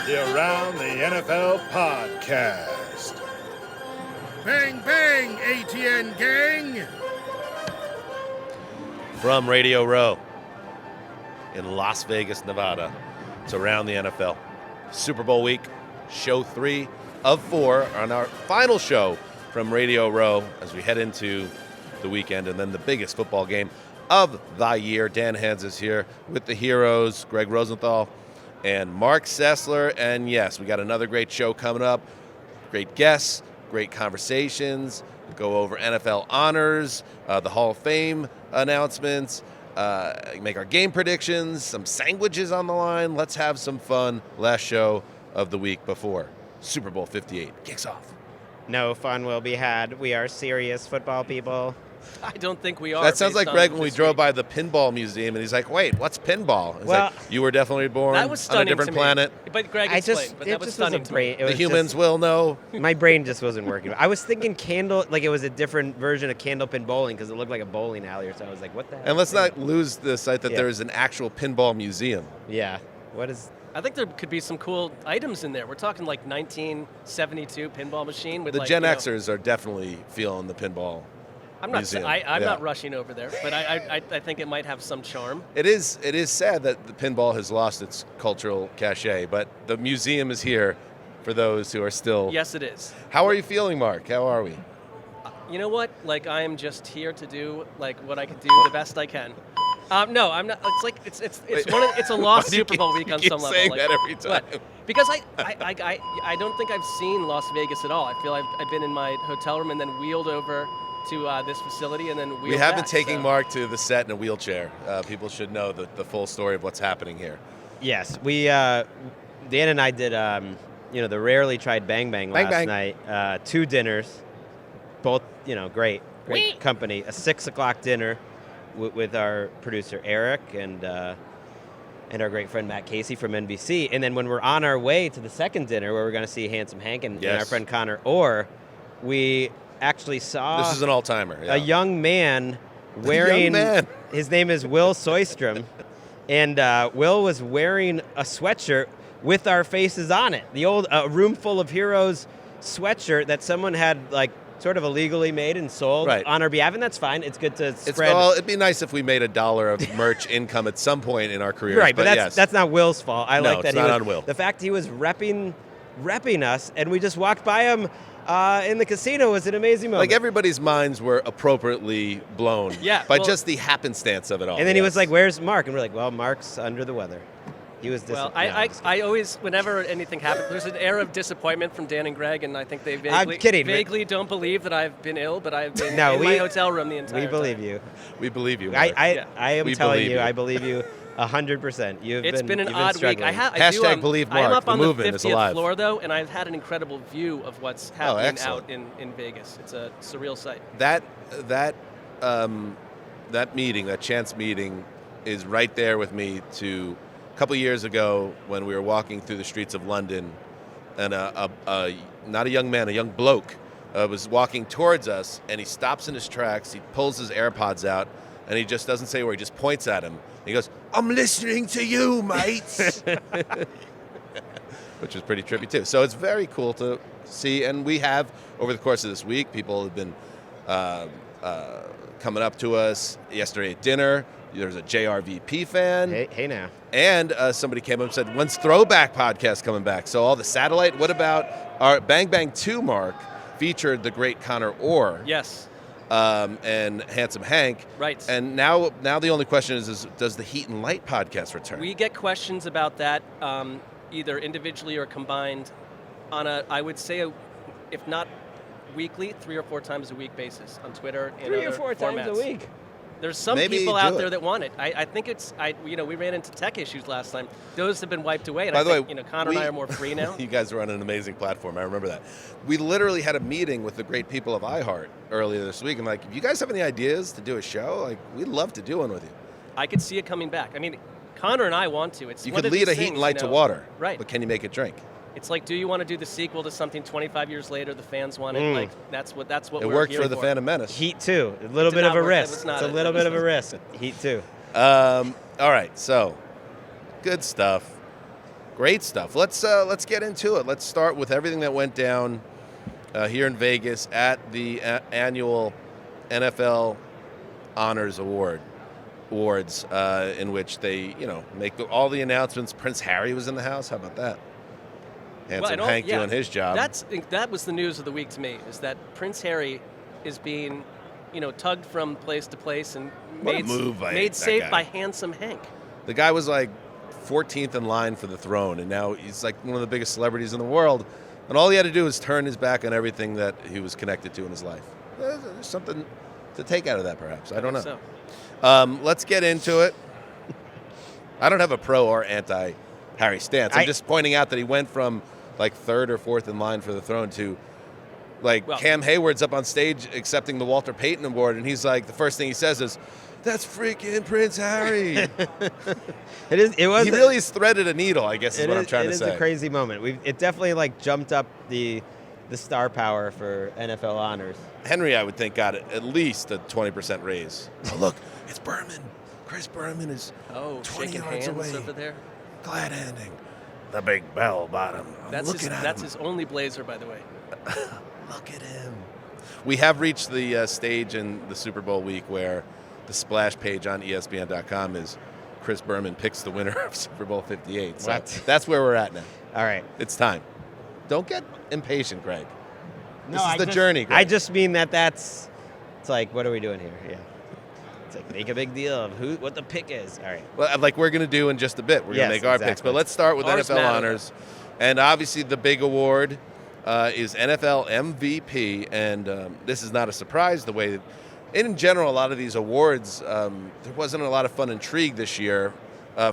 the Around the NFL podcast. Bang, bang, ATN gang! From Radio Row in Las Vegas, Nevada, it's Around the NFL. Super Bowl week, show 3 of 4 on our final show from Radio Row as we head into the weekend and then the biggest football game of the year. Dan Hanzus here with the heroes, Gregg Rosenthal and Marc Sessler. And yes, we got another great show coming up. Great guests, great conversations. We'll go over NFL honors, the Hall of Fame announcements, make our game predictions, some sandwiches on the line. Let's have some fun. Last show of the week before Super Bowl 58 kicks off. No fun will be had. We are serious football people. I don't think we are. That sounds like Greg when we drove by the pinball museum, and he's like, "Wait, what's pinball?" It's well, like, you were definitely born that was on a different planet. But Greg explained, but that was stunning to me. The humans will know. My brain just wasn't working. I was thinking candle, like it was a different version of candlepin bowling because it looked like a bowling alley or so. I was like, what the hell? And let's not lose the sight that there is an actual pinball museum. Yeah. What is... I think there could be some cool items in there. We're talking like 1972 pinball machine with the Gen Xers are definitely feeling the pinball. I'm not rushing over there, but I think it might have some charm. It is sad that the pinball has lost its cultural cachet, but the museum is here for those who are still. Yes, it is. How are you feeling, Mark? How are we? You know what? Like I am just here to do like what I can do the best I can. No, I'm not. It's like it's a lost Super Bowl week on some level. Saying that every time. Because I don't think I've seen Las Vegas at all. I feel I've been in my hotel room and then wheeled over to this facility and then wheeled We have back, been taking Mark to the set in a wheelchair. People should know the full story of what's happening here. Yes, we Dan and I did the rarely tried Bang Bang last night. 2 dinners, both great company. A 6 o'clock dinner with our producer Eric and our great friend Matt Casey from NBC. And then when we're on our way to the second dinner where we're going to see Handsome Hank and our friend Connor Orr, we actually saw this is an all-timer. Yeah. A young man wearing his name is Will Soystrom, and Will was wearing a sweatshirt with our faces on it. The old Room Full of Heroes sweatshirt that someone had sort of illegally made and sold on our behalf, and that's fine. It's good to spread. Well, it'd be nice if we made $1 of merch income at some point in our careers. Right, but that's not Will's fault. I like that it's not on Will. The fact he was repping us, and we just walked by him in the casino was an amazing moment. Like everybody's minds were appropriately blown by just the happenstance of it all. And then he was like, "Where's Mark?" And we're like, "Well, Mark's under the weather." He was I always, whenever anything happens, there's an air of disappointment from Dan and Greg, and I think they vaguely don't believe that I've been ill, but I've been in my hotel room the entire time. We believe you. We believe you. I am telling you, I believe you 100%. It's been an odd week. Hashtag believe Mark. I am up on the 50th alive. floor, though, and I've had an incredible view of what's happening out in Vegas. It's a surreal sight. That meeting, that chance meeting, is right there with me to a couple years ago when we were walking through the streets of London, and not a young man, a young bloke was walking towards us, and he stops in his tracks, he pulls his AirPods out, and he just doesn't say a word, he just points at him. He goes, "I'm listening to you, mate," which is pretty trippy too. So it's very cool to see, and we have, over the course of this week, people have been coming up to us. Yesterday at dinner, there was a JRVP fan. Hey now. And somebody came up and said, "When's Throwback Podcast coming back?" So all the satellite. What about our Bang Bang 2, Mark, featured the great Connor Orr. Yes. And Handsome Hank. Right. And now the only question is does the Heat and Light podcast return? We get questions about that either individually or combined on I would say, if not weekly, 3 or 4 times a week basis on Twitter. 3 or 4 times formats. a week. There's some people out there that want it. I think we ran into tech issues last time. Those have been wiped away. And By the way, Connor and I are more free now. You guys are on an amazing platform. I remember that. We literally had a meeting with the great people of iHeart earlier this week. And if you guys have any ideas to do a show, we'd love to do one with you. I could see it coming back. I mean, Connor and I want to. You could lead a Heat and Light to water. Right. But can you make it drink? It's like, do you want to do the sequel to something 25 years later? The fans want it. That's what it we're worked here for the Phantom Menace. Heat 2, a little bit of a risk. It's a little bit of a risk. Heat 2. All right, so good stuff. Great stuff. Let's get into it. Let's start with everything that went down here in Vegas at the annual NFL Honors Awards, in which they, make all the announcements. Prince Harry was in the house. How about that? Handsome Hank doing his job. That was the news of the week to me, is that Prince Harry is being, tugged from place to place and made safe by Handsome Hank. The guy was like 14th in line for the throne, and now he's like one of the biggest celebrities in the world. And all he had to do was turn his back on everything that he was connected to in his life. There's something to take out of that, perhaps. I don't know. So. Let's get into it. I don't have a pro or anti-Harry stance. I'm just pointing out that he went from like third or fourth in line for the throne to Cam Hayward's up on stage accepting the Walter Payton Award, and he's like, the first thing he says is, "That's freaking Prince Harry." He really has threaded a needle, I guess is what I'm trying to say. It is a crazy moment. It definitely jumped up the star power for NFL honors. Henry, I would think, got at least a 20% raise. Oh, look, it's Berman. Chris Berman is 20 yards away. Over there. Glad handing. The big bell bottom. That's his only blazer, by the way. Look at him. We have reached the stage in the Super Bowl week where the splash page on ESPN.com is Chris Berman picks the winner of Super Bowl LVIII. So that's where we're at now. All right. It's time. Don't get impatient, Greg. This is the journey, Greg. I just mean it's like, what are we doing here? Yeah. It's like, make a big deal of what the pick is. All right. Well, like we're going to do in just a bit. We're going to make our picks. But let's start with NFL honors. And obviously the big award is NFL MVP. And this is not a surprise the way that, in general, a lot of these awards, there wasn't a lot of fun intrigue this year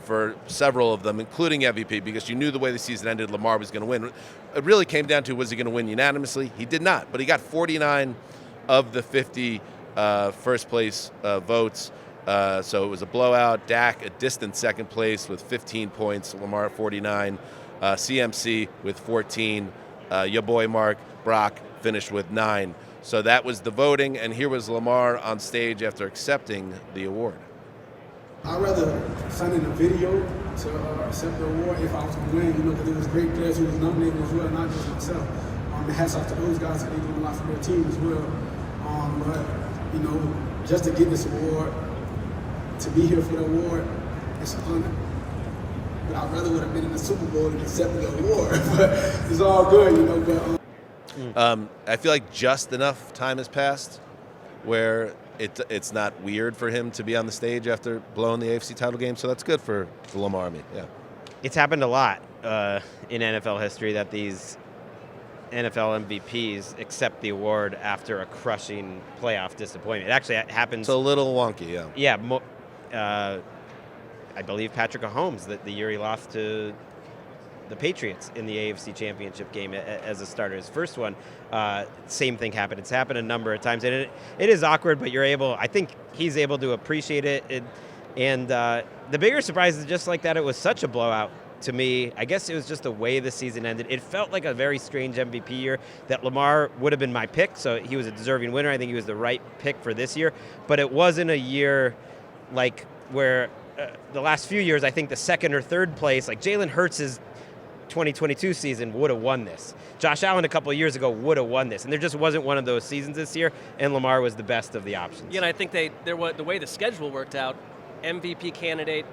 for several of them, including MVP, because you knew the way the season ended, Lamar was going to win. It really came down to, was he going to win unanimously? He did not, but he got 49 of the 50 first place votes. So it was a blowout. Dak, a distant second place with 15 points. Lamar, 49. CMC with 14. Your boy Mark Brock finished with 9. So that was the voting, and here was Lamar on stage after accepting the award. I'd rather send in a video to accept the award if I was going to win, because there was great players who was nominated as well, not just myself. And hats off to those guys, and they did a lot for their team as well. But, just to get this award, to be here for the award, it's an honor. But I'd rather would have been in the Super Bowl and accepted the award. But it's all good, but... I feel like just enough time has passed where it's not weird for him to be on the stage after blowing the AFC title game, so that's good for the Lamar Army. Yeah, it's happened a lot in NFL history that these NFL MVPs accept the award after a crushing playoff disappointment. It actually happens. It's a little wonky, yeah. Yeah, I believe Patrick Mahomes, the year he lost to the Patriots in the AFC Championship game as a starter. His first one, same thing happened. It's happened a number of times, and it is awkward, but I think he's able to appreciate it. And the bigger surprise is just like that it was such a blowout to me. I guess it was just the way the season ended. It felt like a very strange MVP year that Lamar would have been my pick, so he was a deserving winner. I think he was the right pick for this year, but it wasn't a year like where the last few years, I think the second or third place, like Jalen Hurts' 2022 season would have won this. Josh Allen a couple of years ago would have won this, and there just wasn't one of those seasons this year, and Lamar was the best of the options. Yeah, and I think the way the schedule worked out, MVP candidate,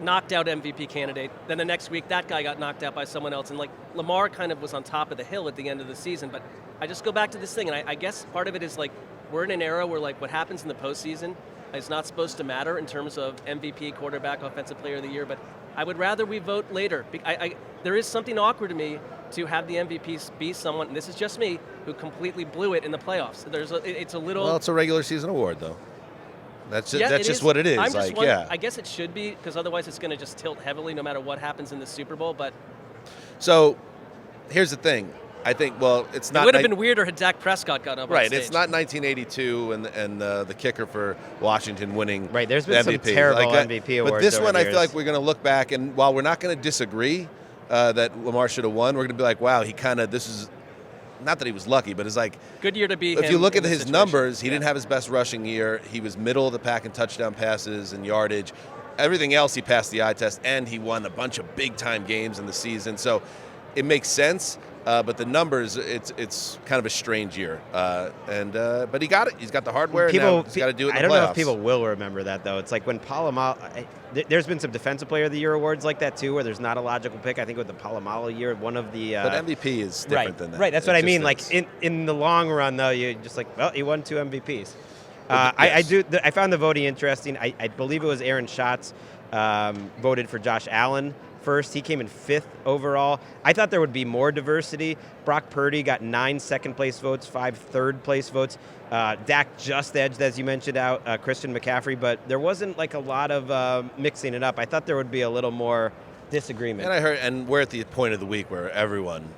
knocked out MVP candidate, then the next week that guy got knocked out by someone else, and Lamar kind of was on top of the hill at the end of the season. But I just go back to this thing, and I guess part of it is we're in an era where what happens in the postseason is not supposed to matter in terms of MVP, quarterback, offensive player of the year, but I would rather we vote later. There is something awkward to me to have the MVP be someone, and this is just me, who completely blew it in the playoffs. It's a little... Well, it's a regular season award, though. That's just what it is. I guess it should be, because otherwise it's going to just tilt heavily no matter what happens in the Super Bowl, but... So, here's the thing. I think, it's not... It would have been weirder had Dak Prescott got up on stage. Right, it's not 1982 and the kicker for Washington winning. Right, there's been some terrible MVP awards. But this one, I feel like we're going to look back, and while we're not going to disagree that Lamar should have won, we're going to be like, wow, this is... Not that he was lucky, but it's like... Good year to be If you look at his numbers, he didn't have his best rushing year. He was middle of the pack in touchdown passes and yardage. everything else, he passed the eye test, and he won a bunch of big-time games in the season. So it makes sense, but the numbers, it's kind of a strange year. But he got it. He's got the hardware, and now he's got to do it in the playoffs. I don't know if people will remember that, though. It's like when Polamalu, there's been some Defensive Player of the Year awards like that, too, where there's not a logical pick. I think with the Polamalu year, one of the... but MVP is different than that. Right, that's what I mean. Like, in the long run, though, you're just like, well, he won 2 MVPs. I found the voting interesting. I believe it was Aaron Schatz voted for Josh Allen first. He came in 5th overall. I thought there would be more diversity. Brock Purdy got 9 second-place votes, 5 third-place votes. Dak just edged, as you mentioned, out Christian McCaffrey, but there wasn't like a lot of mixing it up. I thought there would be a little more disagreement. And I heard, and we're at the point of the week where everyone,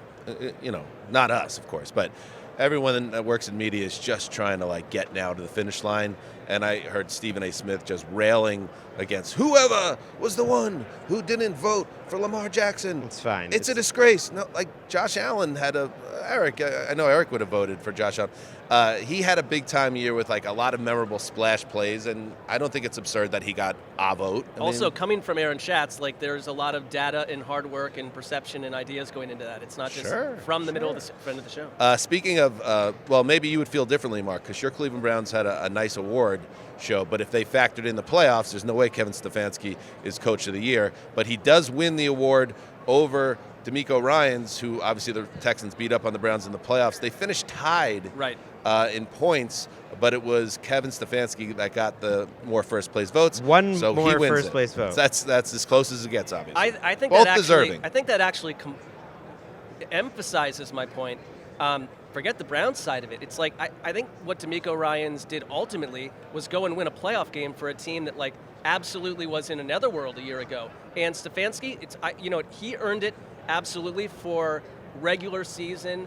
not us, of course, but everyone that works in media is just trying to like get now to the finish line. And I heard Stephen A. Smith just railing against whoever was the one who didn't vote for Lamar Jackson. It's fine. It's a disgrace. No, like Josh Allen had Eric. I know Eric would have voted for Josh Allen. He had a big time year with like a lot of memorable splash plays, and I don't think it's absurd that he got a vote. Coming from Aaron Schatz, like there's a lot of data and hard work and perception and ideas going into that. It's not just from the middle of the front of the show. Speaking of, maybe you would feel differently, Mark, because your Cleveland Browns had a nice award show, but if they factored in the playoffs, there's no way Kevin Stefanski is Coach of the Year. But he does win the award over DeMeco Ryans, who obviously the Texans beat up on the Browns in the playoffs. They finished tied in points, but it was Kevin Stefanski that got the more first-place votes. One so more he wins first-place vote. That's as close as it gets, obviously. I think both that deserving. I think that actually emphasizes my point. Forget the Browns side of it. It's like I think what DeMeco Ryans did ultimately was go and win a playoff game for a team that like absolutely was in another world a year ago. And Stefanski, he earned it absolutely for regular season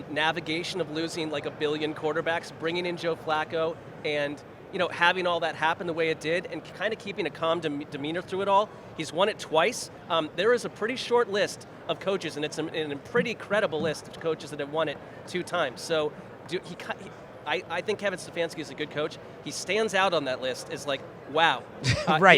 navigation of losing like a billion quarterbacks, bringing in Joe Flacco, and having all that happen the way it did, and kind of keeping a calm demeanor through it all. He's won it twice. There is a pretty short list of coaches, and it's a pretty credible list of coaches that have won it 2 times. So I think Kevin Stefanski is a good coach. He stands out on that list as like, wow.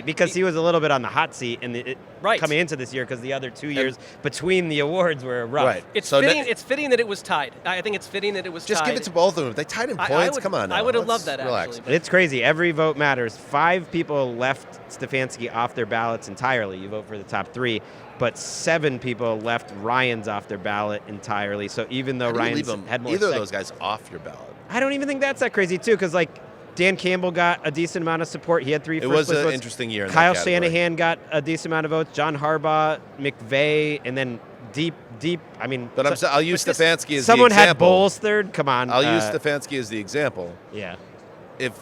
Because he was a little bit on the hot seat coming into this year because the other 2 years between the awards were rough. Right. It's fitting that it was tied. I think it's fitting that it was just tied. Give it to both of them. They tied in points. Come on now. I would have loved that, relax. actually. It's crazy. Every vote matters. 5 people left Stefanski off their ballots entirely. You vote for the top 3. But 7 people left Ryans off their ballot entirely. So even though Ryans had more... Either of those guys off your ballot. I don't even think that's that crazy, too, because, like, Dan Campbell got a decent amount of support. He had 3 first-place votes. It was an interesting year in Kyle that category. Shanahan got a decent amount of votes. John Harbaugh, McVay, and then deep, I mean... But I'll use Stefanski as the example. Someone had Bowles third? Come on. I'll use Stefanski as the example. Yeah. If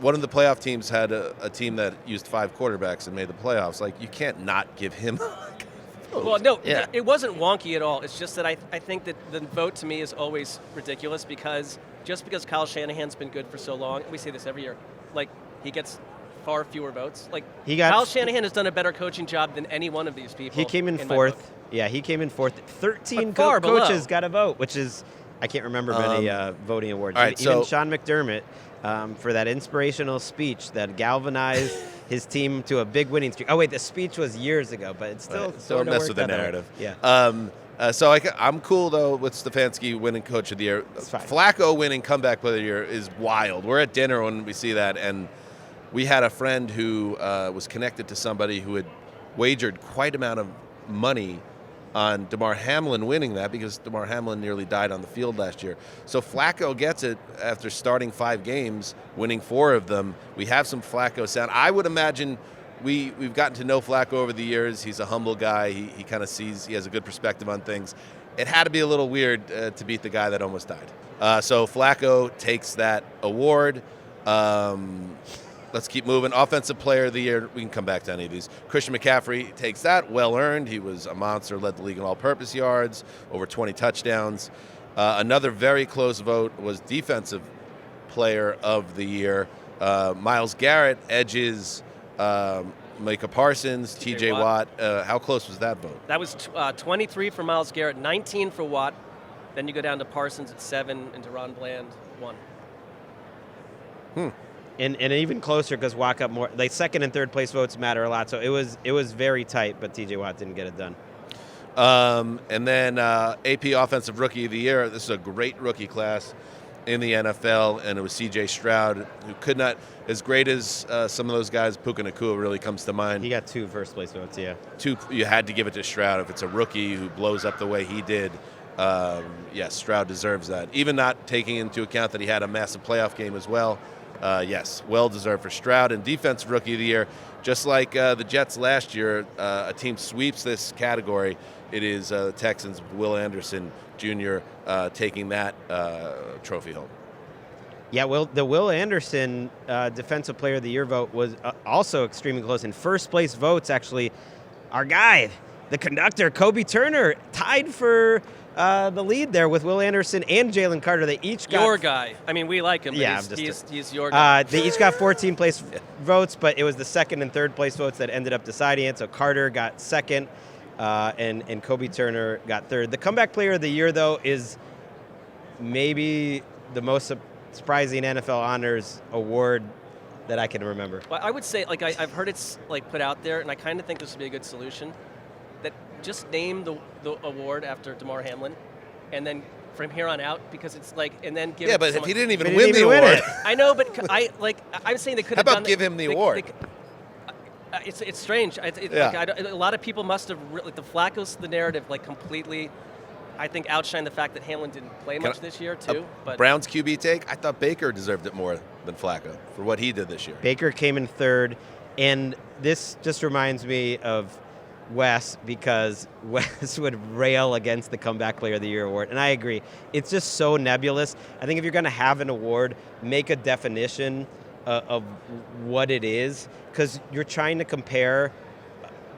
one of the playoff teams had a team that used 5 quarterbacks and made the playoffs, like, you can't not give him... Well, no, it wasn't wonky at all. It's just that I think that the vote to me is always ridiculous because Kyle Shanahan's been good for so long, we say this every year, like he gets far fewer votes. Like Kyle Shanahan has done a better coaching job than any one of these people. He came in 4th. Yeah, he came in 4th. 13 coaches got a vote, which is, I can't remember many voting awards. All right, Even Sean McDermott, for that inspirational speech that galvanized his team to a big winning streak. Oh, wait, the speech was years ago, but it's still don't mess with the narrative. Yeah. So I'm cool, though, with Stefanski winning Coach of the Year. Flacco winning Comeback Player of the Year is wild. We're at dinner when we see that, and we had a friend who was connected to somebody who had wagered quite amount of money on DeMar Hamlin winning that because DeMar Hamlin nearly died on the field last year. So Flacco gets it after starting 5 games, winning 4 of them. We have some Flacco sound. I would imagine we've gotten to know Flacco over the years. He's a humble guy. He kind of sees, he has a good perspective on things. It had to be a little weird to beat the guy that almost died. So Flacco takes that award. Let's keep moving. Offensive Player of the Year. We can come back to any of these. Christian McCaffrey takes that. Well earned. He was a monster, led the league in all-purpose yards, over 20 touchdowns. Another very close vote was Defensive Player of the Year. Myles Garrett edges Micah Parsons, T.J. Watt. How close was that vote? That was 23 for Myles Garrett, 19 for Watt. Then you go down to Parsons at 7 and DeRon Bland 1. and even closer because Watt got more. Like second and third place votes matter a lot. So it was very tight, but T.J. Watt didn't get it done. And then AP Offensive Rookie of the Year. This is a great rookie class in the NFL, and it was C.J. Stroud, who could not, as great as some of those guys, Puka Nacua really comes to mind. He got 2 first place votes, yeah. 2, you had to give it to Stroud. If it's a rookie who blows up the way he did, yes, Stroud deserves that. Even not taking into account that he had a massive playoff game as well. Yes, well-deserved for Stroud. And Defensive Rookie of the Year, just like the Jets last year, a team sweeps this category. It is the Texans, Will Anderson Jr. Taking that trophy home. Yeah, well, the Will Anderson Defensive Player of the Year vote was also extremely close. In first place votes, actually, our guy, the conductor, Kobe Turner, tied for the lead there with Will Anderson and Jalen Carter. They each got your guy. I mean, we like him. Yeah, but he's your guy. They each got 14 place votes, but it was the second and third place votes that ended up deciding it. So Carter got second, and Kobe Turner got third. The Comeback Player of the Year, though, is maybe the most surprising NFL honors award that I can remember. Well, I would say, like, I've heard it's like put out there, and I kind of think this would be a good solution. That just name the award after Damar Hamlin, and then from here on out, because it's like, and then give. Yeah, it but to if he someone. didn't even win the award, I know, but I'm saying they could have How done. about give him the award? It's strange. Yeah. Like, a lot of people must have like the Flacco's the narrative like completely. I think outshined the fact that Hamlin didn't play much this year too. But Browns QB take, I thought Baker deserved it more than Flacco for what he did this year. Baker came in third, and this just reminds me of Wes, because Wes would rail against the Comeback Player of the Year award, and I agree. It's just so nebulous. I think if you're going to have an award, make a definition of what it is, because you're trying to compare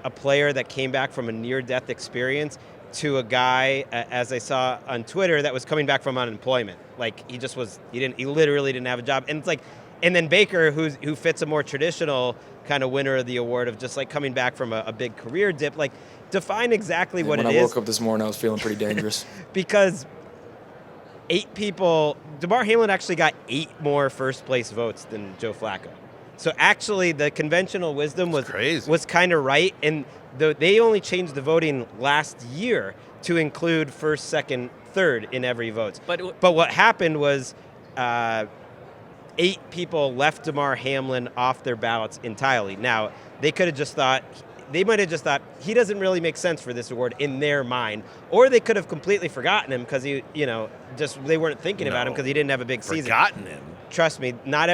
a player that came back from a near-death experience to a guy, as I saw on Twitter, that was coming back from unemployment. Like he literally didn't have a job, and it's like, and then Baker, who fits a more traditional kind of winner of the award of just like coming back from a big career dip. Like, define exactly what it is. When I woke up this morning, I was feeling pretty dangerous. Because 8 people, Damar Hamlin actually got 8 more first place votes than Joe Flacco. So actually, the conventional wisdom was kind of right, and they only changed the voting last year to include first, second, third in every vote. But what happened was 8 people left Damar Hamlin off their ballots entirely. Now, they might have just thought he doesn't really make sense for this award in their mind, or they could have completely forgotten him because they weren't thinking about him because he didn't have a big season. Forgotten him. Trust me, not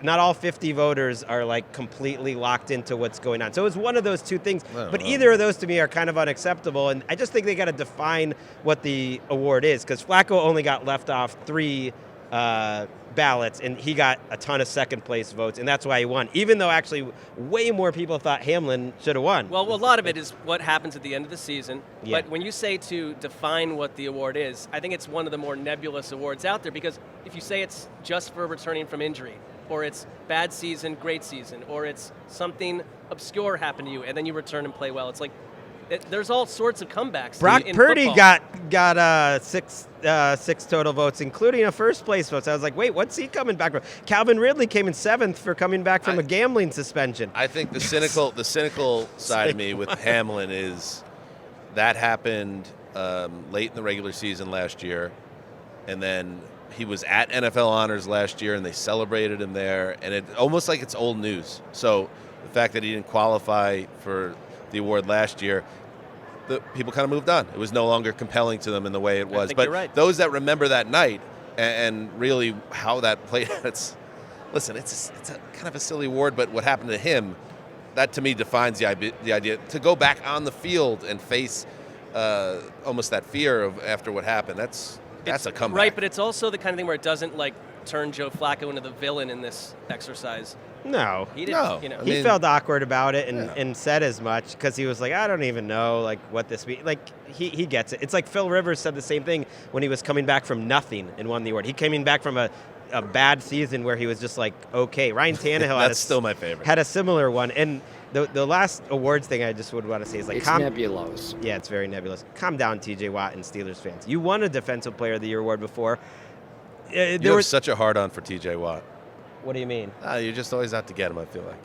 all 50 voters are like completely locked into what's going on. So it's one of those two things. But either of those to me are kind of unacceptable, and I just think they got to define what the award is, because Flacco only got left off 3 ballots, and he got a ton of second place votes, and that's why he won, even though actually way more people thought Hamlin should have won. Well, a lot of it is what happens at the end of the season. Yeah. But when you say to define what the award is, I think it's one of the more nebulous awards out there, because if you say it's just for returning from injury, or it's bad season, great season, or it's something obscure happened to you and then you return and play well, it's like there's all sorts of comebacks. Brock in Purdy football. got 6 total votes, including a first place vote. So I was like, wait, what's he coming back from? Calvin Ridley came in 7th for coming back from a gambling suspension. I think the cynical side of me with Hamlin is that happened late in the regular season last year, and then he was at NFL Honors last year, and they celebrated him there, and it almost like it's old news. So the fact that he didn't qualify for the award last year, the people kind of moved on. It was no longer compelling to them in the way it was. I think but you're right. Those that remember that night and really how that played, it's a kind of a silly award, but what happened to him, that to me defines the idea to go back on the field and face almost that fear of after what happened. That's a comeback. Right, but it's also the kind of thing where it doesn't like turn Joe Flacco into the villain in this exercise. No. He didn't, He felt awkward about it and said as much, because he was like, I don't even know like what this means. Like he gets it. It's like Phil Rivers said the same thing when he was coming back from nothing and won the award. He came back from a bad season where he was just like, okay. Ryan Tannehill still my favorite. Had a similar one. And the last awards thing I just would want to say is like, it's nebulous. Yeah, it's very nebulous. Calm down, T.J. Watt and Steelers fans. You won a Defensive Player of the Year award before. You have such a hard-on for T.J. Watt. What do you mean? You just always have to get them, I feel like.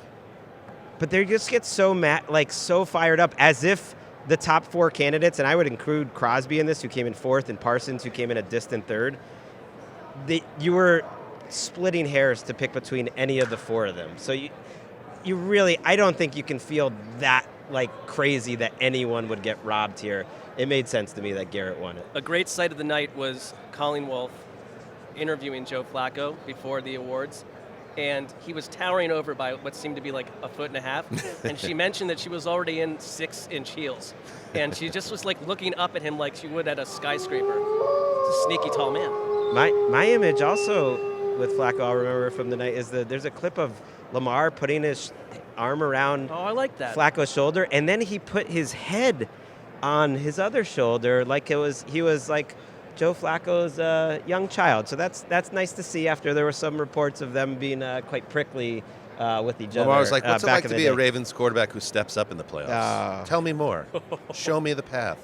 But they just get so so fired up, as if the top 4 candidates, and I would include Crosby in this, who came in 4th, and Parsons, who came in a distant 3rd. You were splitting hairs to pick between any of the 4 of them. So you really, I don't think you can feel that crazy that anyone would get robbed here. It made sense to me that Garrett won it. A great sight of the night was Colleen Wolfe interviewing Joe Flacco before the awards. And he was towering over by what seemed to be like 1.5 feet. And she mentioned that she was already in 6-inch heels. And she just was looking up at him like she would at a skyscraper. It's a sneaky tall man. My image also with Flacco, I'll remember from the night, is there's a clip of Lamar putting his arm around I like that. Flacco's shoulder, and then he put his head on his other shoulder like he was like Joe Flacco's young child. So that's nice to see after there were some reports of them being quite prickly with each other. Lamar was like, what's it like to be a day? Ravens quarterback who steps up in the playoffs? Tell me more. Show me the path.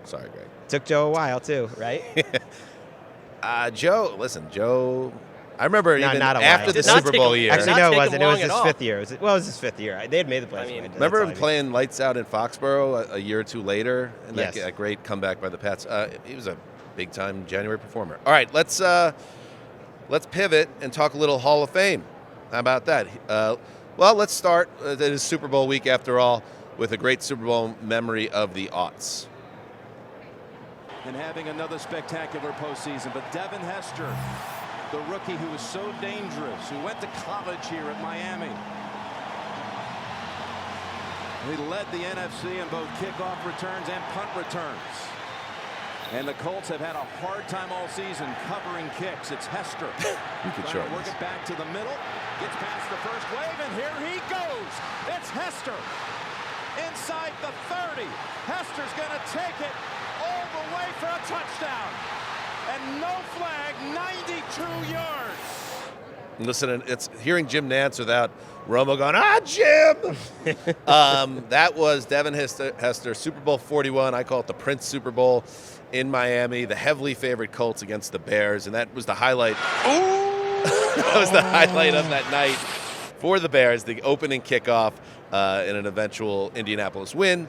Sorry, Greg. Took Joe a while, too, right? Joe, I remember even not after the Super Bowl year. Actually, no, it wasn't. It was his all. 5th year. It was his 5th year. They had made the playoffs. Remember him playing lights out in Foxborough a year or two later? And yes. that great comeback by the Pats. He was a big-time January performer. All right, let's pivot and talk a little Hall of Fame. How about that? Well, let's start. It is Super Bowl week, after all, with a great Super Bowl memory of the aughts. And having another spectacular postseason. But Devin Hester, the rookie who was so dangerous, who went to college here at Miami. He led the NFC in both kickoff returns and punt returns. And the Colts have had a hard time all season covering kicks. It's Hester. You could trying to work it back to the middle. Gets past the first wave, and here he goes. It's Hester. Inside the 30. Hester's going to take it all the way for a touchdown. And no flag, 92 yards. Listen, it's hearing Jim Nantz without Romo going, Jim! That was Devin Hester, Super Bowl 41. I call it the Prince Super Bowl in Miami. The heavily favored Colts against the Bears, and that was the highlight. That was the highlight of that night for the Bears, the opening kickoff in an eventual Indianapolis win.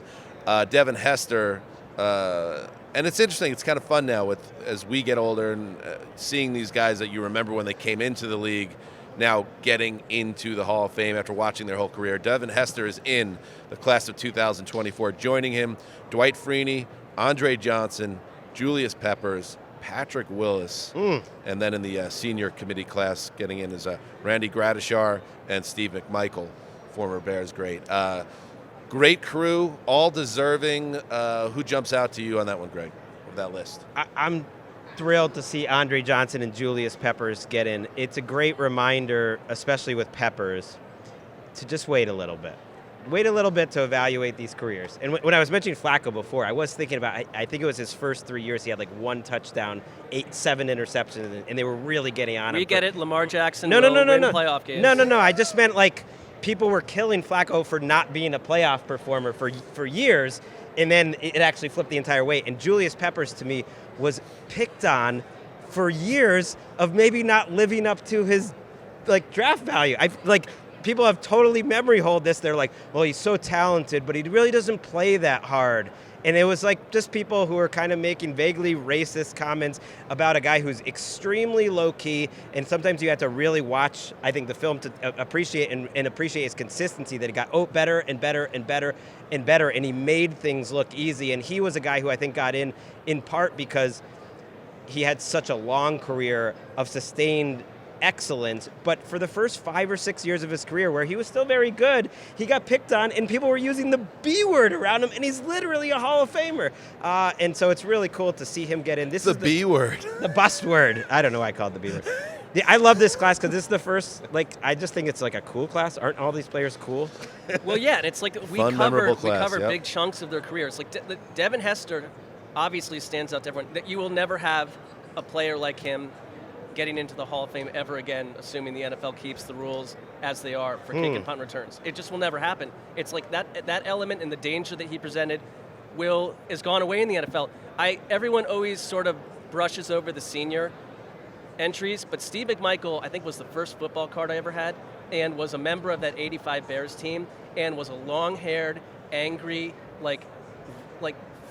Devin Hester, and it's interesting. It's kind of fun now as we get older and seeing these guys that you remember when they came into the league now getting into the Hall of Fame after watching their whole career. Devin Hester is in the class of 2024. Joining him, Dwight Freeney, Andre Johnson, Julius Peppers, Patrick Willis, and then in the senior committee class getting in is Randy Gradishar and Steve McMichael, former Bears great. Great crew, all deserving. Who jumps out to you on that one, Greg, of that list? I'm thrilled to see Andre Johnson and Julius Peppers get in. It's a great reminder, especially with Peppers, to just wait a little bit. Wait a little bit to evaluate these careers. And when I was mentioning Flacco before, I was thinking about, I think it was his first 3 years, he had 1 touchdown, 7 interceptions, and they were really getting on him. We get it, Lamar Jackson no, win playoff games. No, I just meant people were killing Flacco for not being a playoff performer for years, and then it actually flipped the entire way. And Julius Peppers, to me, was picked on for years of maybe not living up to his draft value. People have totally memory hold this. They're like, well, he's so talented, but he really doesn't play that hard. And it was just people who are kind of making vaguely racist comments about a guy who's extremely low-key, and sometimes you have to really watch, I think, the film to appreciate and appreciate his consistency, that he got better and better and better and better, and he made things look easy. And he was a guy who I think got in part because he had such a long career of sustained excellence, but for the first 5 or 6 years of his career, where he was still very good, he got picked on, and people were using the B word around him, and he's literally a Hall of Famer. And so it's really cool to see him get in. This is the B word. The bust word. I don't know why I called it the B word. I love this class because this is the first, I just think it's a cool class. Aren't all these players cool? Well, yeah, and it's we cover big chunks of their careers. Devin Hester obviously stands out to everyone. That you will never have a player like him getting into the Hall of Fame ever again, assuming the NFL keeps the rules as they are for kick and punt returns. It just will never happen. It's that element and the danger that he presented is gone away in the NFL. Everyone always sort of brushes over the senior entries, but Steve McMichael, I think, was the first football card I ever had, and was a member of that '85 Bears team, and was a long-haired, angry, like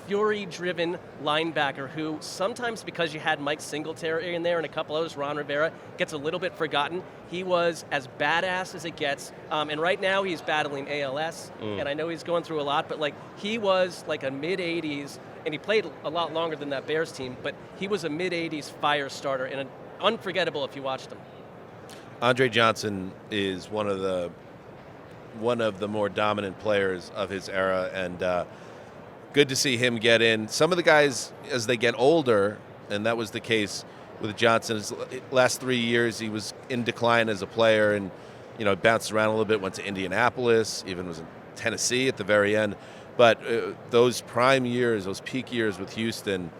fury-driven linebacker who sometimes, because you had Mike Singletary in there and a couple others, Ron Rivera, gets a little bit forgotten. He was as badass as it gets, and right now he's battling ALS, and I know he's going through a lot, but he was like a mid-'80s, and he played a lot longer than that Bears team, but he was a mid-'80s fire starter, and unforgettable if you watched him. Andre Johnson is one of the more dominant players of his era, and good to see him get in. Some of the guys, as they get older, and that was the case with Johnson, his last 3 years he was in decline as a player, and bounced around a little bit, went to Indianapolis, even was in Tennessee at the very end. But those prime years, those peak years with Houston,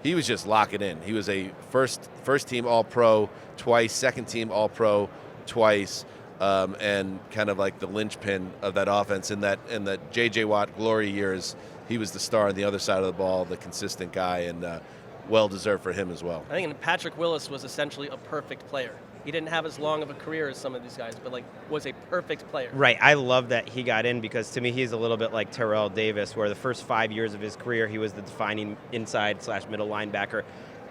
he was just locking in. He was a first team All-Pro twice, second team All-Pro twice, and kind of like the linchpin of that offense. In the J.J. Watt glory years, he was the star on the other side of the ball, the consistent guy, and well-deserved for him as well. I think Patrick Willis was essentially a perfect player. He didn't have as long of a career as some of these guys, but was a perfect player. Right. I love that he got in because to me he's a little bit like Terrell Davis, where the first 5 years of his career he was the defining inside/middle linebacker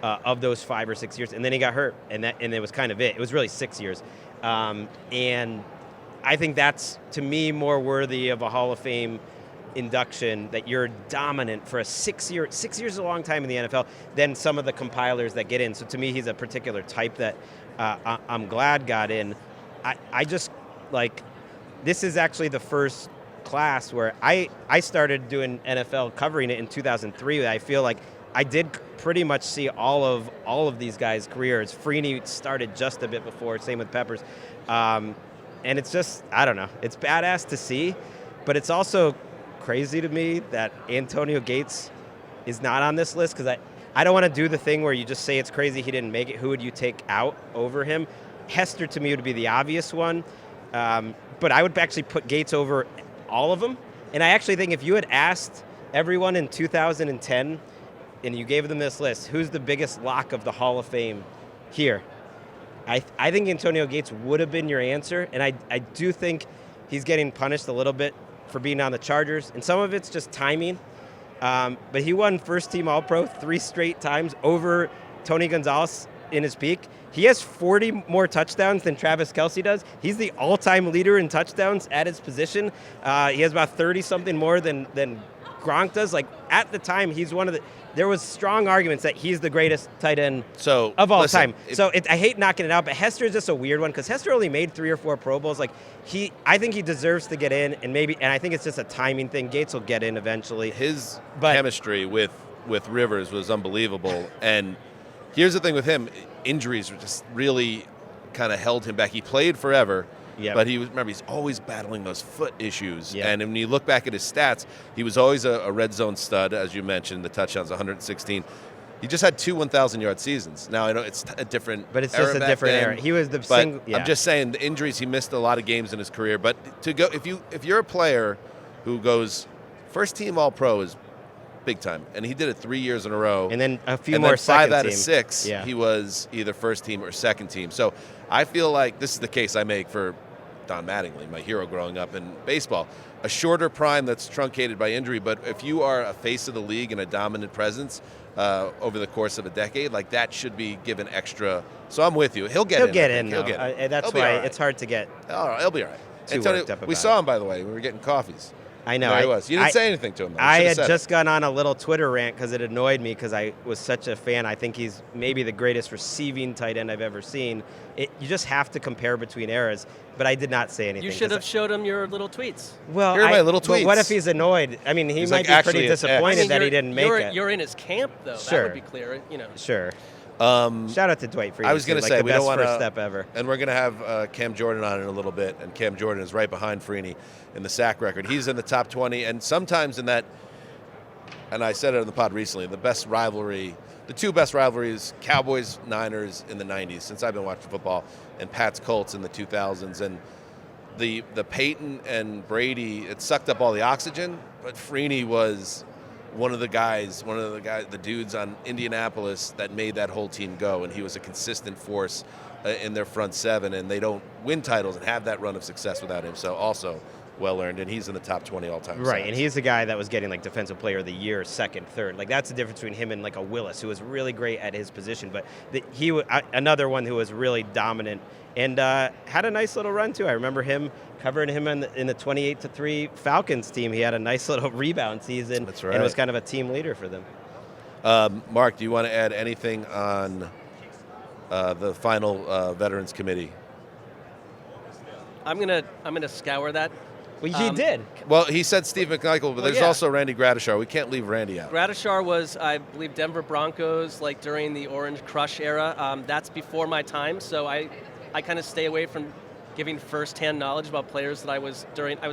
of those 5 or 6 years, and then he got hurt, and it was kind of it. It was really 6 years, and I think that's to me more worthy of a Hall of Fame induction, that you're dominant for 6 years. 6 years is a long time in the NFL, than some of the compilers that get in. So to me, he's a particular type that I'm glad got in. I just this is actually the first class where I started doing NFL, covering it in 2003. I feel like I did pretty much see all of these guys' careers. Freeney started just a bit before, same with Peppers. And it's just, I don't know, it's badass to see, but it's also crazy to me that Antonio Gates is not on this list, because I don't want to do the thing where you just say it's crazy he didn't make it. Who would you take out over him? Hester to me would be the obvious one, but I would actually put Gates over all of them. And I actually think if you had asked everyone in 2010 and you gave them this list, who's the biggest lock of the Hall of Fame here? I think Antonio Gates would have been your answer, and I do think he's getting punished a little bit for being on the Chargers, and some of it's just timing. But he won first-team All-Pro 3 straight times over Tony Gonzalez in his peak. He has 40 more touchdowns than Travis Kelce does. He's the all-time leader in touchdowns at his position. He has about 30-something more than Gronk does. At the time, he's one of the... There was strong arguments that he's the greatest tight end of all time. I hate knocking it out, but Hester is just a weird one, because Hester only made 3 or 4 Pro Bowls. I think he deserves to get in, and I think it's just a timing thing. Gates will get in eventually. His chemistry with Rivers was unbelievable, and here's the thing with him: injuries were just really kind of held him back. He played forever. Yep. But he's always battling those foot issues. Yep. And when you look back at his stats, he was always a red zone stud, as you mentioned, the touchdowns, 116. He just had 2 1,000-yard seasons. Now, I know it's a different But it's just a different era. He was the single. Yeah. I'm just saying, the injuries, he missed a lot of games in his career. But to go, if you're a player who goes first team All-Pro is big time. And he did it 3 years in a row. And then a few more second team. 5 out of 6, he was either first team or second team. So I feel like this is the case I make for Don Mattingly, my hero growing up in baseball. A shorter prime that's truncated by injury, but if you are a face of the league and a dominant presence over the course of a decade, that should be given extra. So I'm with you. He'll get in. He'll get in. That's why it's hard to get. All right, he'll be all right. Antonio, we saw him, by the way. We were getting coffees. I know. There he was. You didn't say anything to him, though. I had just gone on a little Twitter rant because it annoyed me, because I was such a fan. I think he's maybe the greatest receiving tight end I've ever seen. You just have to compare between eras, but I did not say anything. You should have showed him your little tweets. Well, here are my little tweets. But what if he's annoyed? I mean, he might be pretty disappointed that he didn't make it. You're in his camp, though. Sure. That would be clear. Sure. Shout out to Dwight Freeney. I was going to say, we don't want first step ever. And we're going to have Cam Jordan on in a little bit, and Cam Jordan is right behind Freeney in the sack record. He's in the top 20, and sometimes in that, and I said it on the pod recently, the two best rivalries, Cowboys-Niners in the 90s, since I've been watching football, and Pats-Colts in the 2000s. And the Peyton and Brady, it sucked up all the oxygen, but Freeney was one of the dudes on Indianapolis that made that whole team go, and he was a consistent force in their front seven, and they don't win titles and have that run of success without him. So also well earned, and he's in the top 20 all time. Right, and he's the guy that was getting like Defensive Player of the Year, second, third. Like that's the difference between him and like a Willis, who was really great at his position, but another one who was really dominant and had a nice little run too. I remember him covering him in the 28-3 Falcons team. He had a nice little rebound season. That's right. And was kind of a team leader for them. Mark, do you want to add anything on the final Veterans Committee? I'm gonna scour that. Well, he did. Well, he said Steve McMichael, but there's also Randy Gradishar. We can't leave Randy out. Gradishar was, I believe, Denver Broncos, like during the Orange Crush era. That's before my time, so I kind of stay away from giving first-hand knowledge about players that I was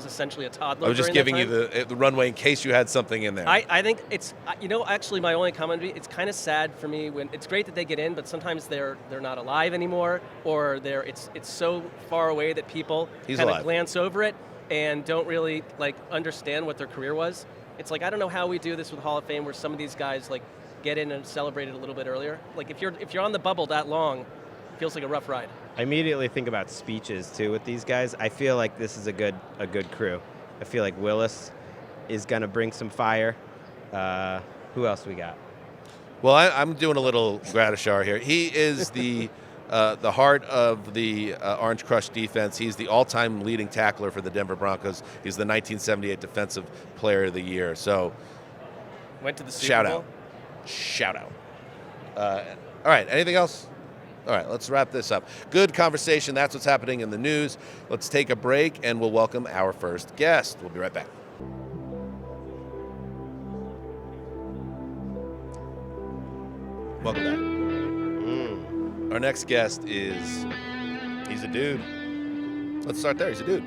essentially a toddler. I was just giving you the runway in case you had something in there. I think it's, actually my only comment would be, it's kind of sad for me when, it's great that they get in, but sometimes they're not alive anymore, or it's so far away that people kind of glance over it and don't really like understand what their career was. It's like, I don't know how we do this with Hall of Fame where some of these guys like get in and celebrate it a little bit earlier. Like if you're on the bubble that long, it feels like a rough ride. I immediately think about speeches too with these guys. I feel like this is a good crew. I feel like Willis is gonna bring some fire. Who else we got? Well, I'm doing a little Gradishar here. He is the heart of the Orange Crush defense. He's the all-time leading tackler for the Denver Broncos. He's the 1978 Defensive Player of the Year. So, went to the Super Bowl. Shout out. All right, anything else? All right, let's wrap this up. Good conversation. That's what's happening in the news. Let's take a break, and we'll welcome our first guest. We'll be right back. Welcome back. Our next guest he's a dude. Let's start there. He's a dude.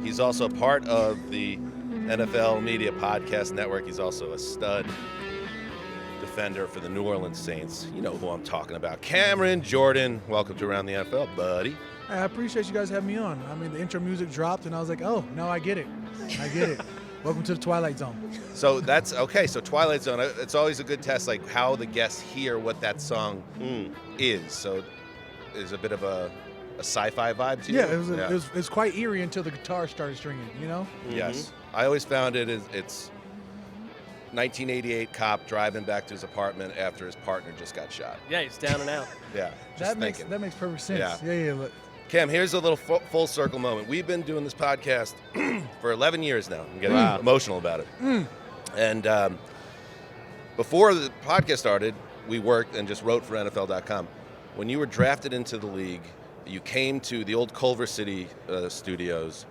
He's also part of the NFL Media Podcast Network. He's also a stud defender for the New Orleans Saints. You know who I'm talking about. Cameron Jordan. Welcome to Around the NFL, buddy. I appreciate you guys having me on. I mean, the intro music dropped, and I was like, oh, no, I get it. I get it. Welcome to the Twilight Zone. So that's okay. So Twilight Zone, it's always a good test, like how the guests hear what that song is. So there's a bit of a sci-fi vibe to you. Yeah, it was quite eerie until the guitar started stringing, you know? Yes. I always found it's 1988 cop driving back to his apartment after his partner just got shot. Yeah, he's down and out. Yeah, that makes perfect sense. Yeah. Look. Cam, here's a little full circle moment. We've been doing this podcast for 11 years now. I'm getting emotional about it. And before the podcast started, we worked and just wrote for NFL.com. When you were drafted into the league, you came to the old Culver City studios,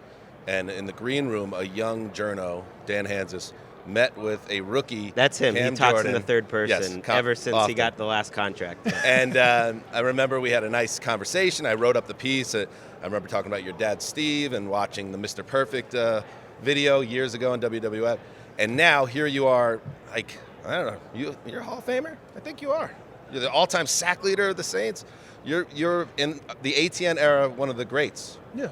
and in the green room, a young journo, Dan Hanzus, met with a rookie. That's him. Cam he talks Jordan. in the third person ever since he got the last contract. And I remember we had a nice conversation. I wrote up the piece. I remember talking about your dad, Steve, and watching the Mr. Perfect video years ago on WWF. And now here you are, like, I don't know, you're a Hall of Famer? I think you are. You're the all-time sack leader of the Saints. You're in the ATN era, one of the greats. Yeah.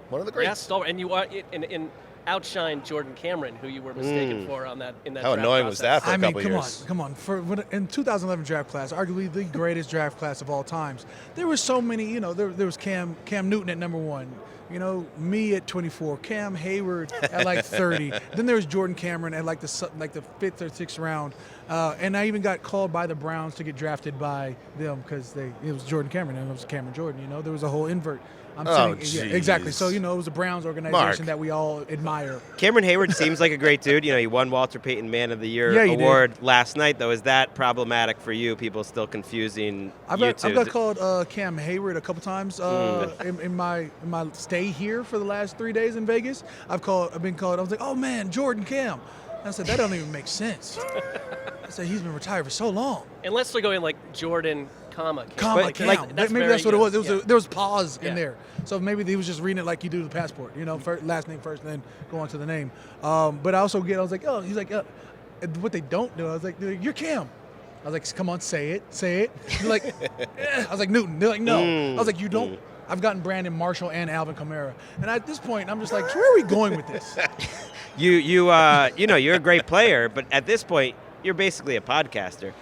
One of the greats. Yes, and you are in outshine Jordan Cameron, who you were mistaken for in that. How annoying was that for a couple years? Come on. In 2011 draft class, arguably the greatest draft class of all times, there were so many. There was Cam Newton at number 1. Me at 24, Cam Hayward at like 30. Then there was Jordan Cameron at like the 5th or 6th round, and I even got called by the Browns to get drafted by them because it was Jordan Cameron and it was Cameron Jordan. There was a whole invert. Exactly. So, it was a Browns organization that we all admire. Cameron Hayward seems like a great dude. He won Walter Payton Man of the Year award last night, though. Is that problematic for you? People still confusing I've got called Cam Hayward a couple times in my stay here for the last 3 days in Vegas. I've been called. I was like, oh man, Jordan Cam. And I said that don't even make sense. I said he's been retired for so long. Unless they're going like Jordan, Cam. Cam. Maybe that's what it was. There was pause in there. So maybe he was just reading it like you do the passport. Last name first, and then go on to the name. But I was like, oh, he's like, what they don't do. I was like, you're Cam. I was like, come on, say it. They're like, I was like, Newton. They're like, no. I was like, you don't. I've gotten Brandon Marshall and Alvin Kamara. And at this point, I'm just like, where are we going with this? you're a great player, but at this point, you're basically a podcaster.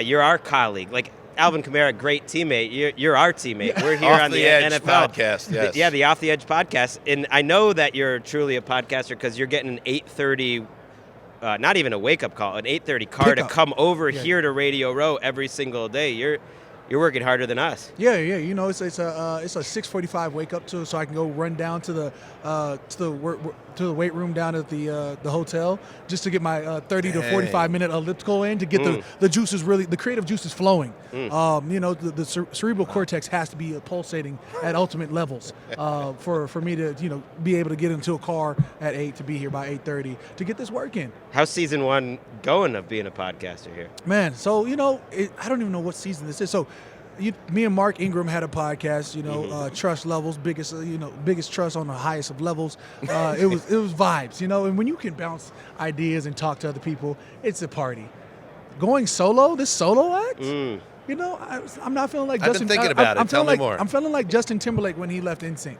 You're our colleague. Like Alvin Kamara, great teammate. You're our teammate. We're here on the Edge NFL podcast. Yes. The Off the Edge podcast. And I know that you're truly a podcaster because you're getting an 8:30. Not even a wake-up call, an 8:30 car to come over here to Radio Row every single day. You're working harder than us. Yeah. It's a 6:45 wake up so I can go run down to the weight room down at the hotel just to get my 30 to 45 minute elliptical in to get the juices the creative juices flowing. The cerebral cortex has to be pulsating at ultimate levels for me to be able to get into a car at 8 to be here by 8:30 to get this work in. How's season 1 going of being a podcaster here? Man, so I don't even know what season this is. So me and Mark Ingram had a podcast, trust levels, biggest trust on the highest of levels. It was vibes, and when you can bounce ideas and talk to other people, it's a party. Going solo, this solo act, I'm not feeling like I've Justin. been thinking about it. Tell me more. I'm feeling like Justin Timberlake when he left NSYNC.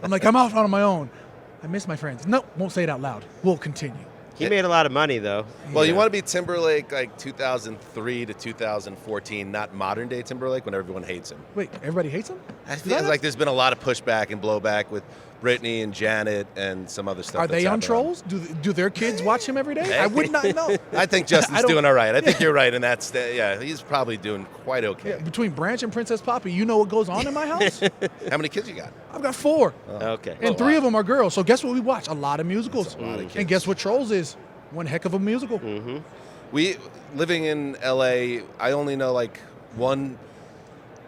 I'm out on my own. I miss my friends. No, won't say it out loud. We'll continue. He made a lot of money, though. Well, you want to be Timberlake like 2003 to 2014, not modern day Timberlake when everyone hates him. Wait, everybody hates him? I feel like there's been a lot of pushback and blowback with Britney and Janet and some other stuff. Are they on Trolls? Do their kids watch him every day? Hey. I would not know. I think Justin's doing all right. I think you're right in that. He's probably doing quite okay. Yeah, between Branch and Princess Poppy, you know what goes on in my house? How many kids you got? I've got 4. Oh. Okay. And 3 of them are girls. So guess what we watch? A lot of musicals. That's a lot of kids. And guess what Trolls is? One heck of a musical. Mm-hmm. We living in LA, I only know like one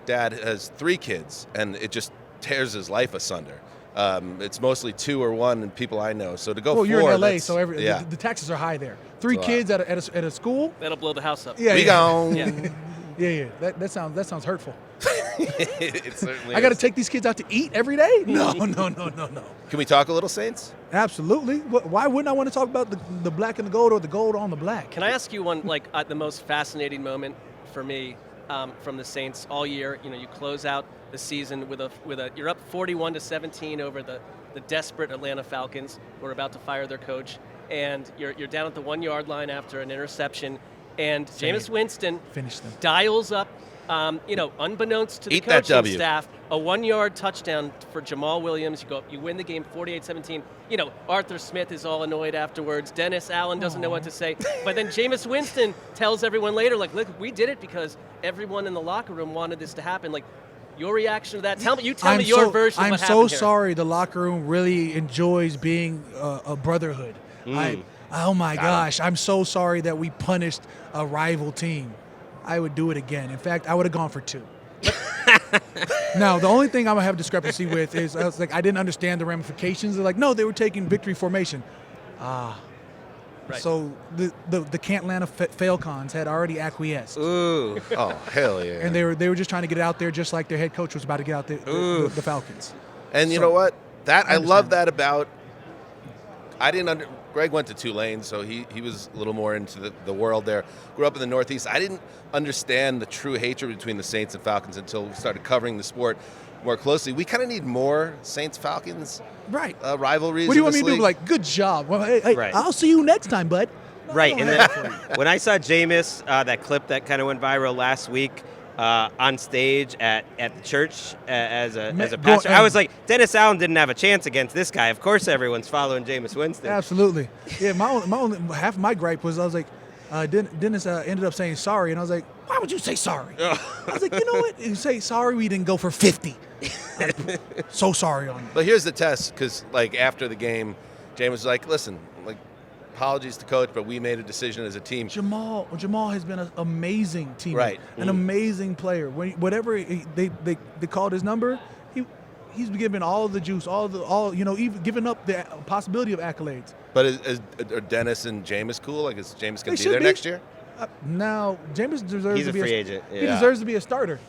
dad has 3 kids, and it just tears his life asunder. It's mostly 2 or 1 and people I know. So to go 4, you're in LA, so the taxes are high there. 3 kids at a school. That'll blow the house up. Yeah, we gone. Yeah. That sounds hurtful. It certainly I got to is. take these kids out to eat every day? No. Can we talk a little, Saints? Absolutely. Why wouldn't I want to talk about the black and the gold or the gold on the black? Can I ask you one, the most fascinating moment for me from the Saints all year? You close out the season with a you're up 41-17 over the desperate Atlanta Falcons who are about to fire their coach, and you're down at the 1-yard line after an interception, and Jameis Winston dials up. Unbeknownst to the coaching staff, a 1-yard touchdown for Jamal Williams. You win the game 48-17. Arthur Smith is all annoyed afterwards. Dennis Allen doesn't know what to say. But then Jameis Winston tells everyone later, look, we did it because everyone in the locker room wanted this to happen. Your reaction to that? Tell me your version of what happened here. I'm so sorry the locker room really enjoys being a brotherhood. Oh my gosh, I'm so sorry that we punished a rival team. I would do it again. In fact, I would have gone for 2. Now, the only thing I'm going to have discrepancy with is I didn't understand the ramifications. They're no, they were taking victory formation. Right. So the Cantlanta Falcons had already acquiesced. Ooh. Oh, hell yeah. And they were just trying to get it out there just like their head coach was about to get out there, the Falcons. And you know what? I love that about Gregg went to Tulane, so he was a little more into the world there. Grew up in the Northeast. I didn't understand the true hatred between the Saints and Falcons until we started covering the sport more closely. We kind of need more Saints-Falcons rivalries. What do you want me to do? Good job. Well, hey, right. I'll see you next time, bud. Right. And then when I saw Jameis, that clip that kind of went viral last week, on stage at the church as a pastor, I was like, Dennis Allen didn't have a chance against this guy. Of course, everyone's following Jameis Winston. Absolutely. Yeah, my only half of my gripe was I was like, Dennis ended up saying sorry, and I was like, why would you say sorry? I was like, you know what? You say sorry, we didn't go for 50. So sorry on you. But here's the test, because after the game, Jameis was like, listen, apologies to coach, but we made a decision as a team. Jamal has been an amazing teammate, right? An amazing player. Whatever they called his number, he's given all the juice, even giving up the possibility of accolades. But are Dennis and Jameis cool? Is Jameis going to be there next year? Now, Jameis deserves He's to be a free agent. Yeah. He deserves to be a starter.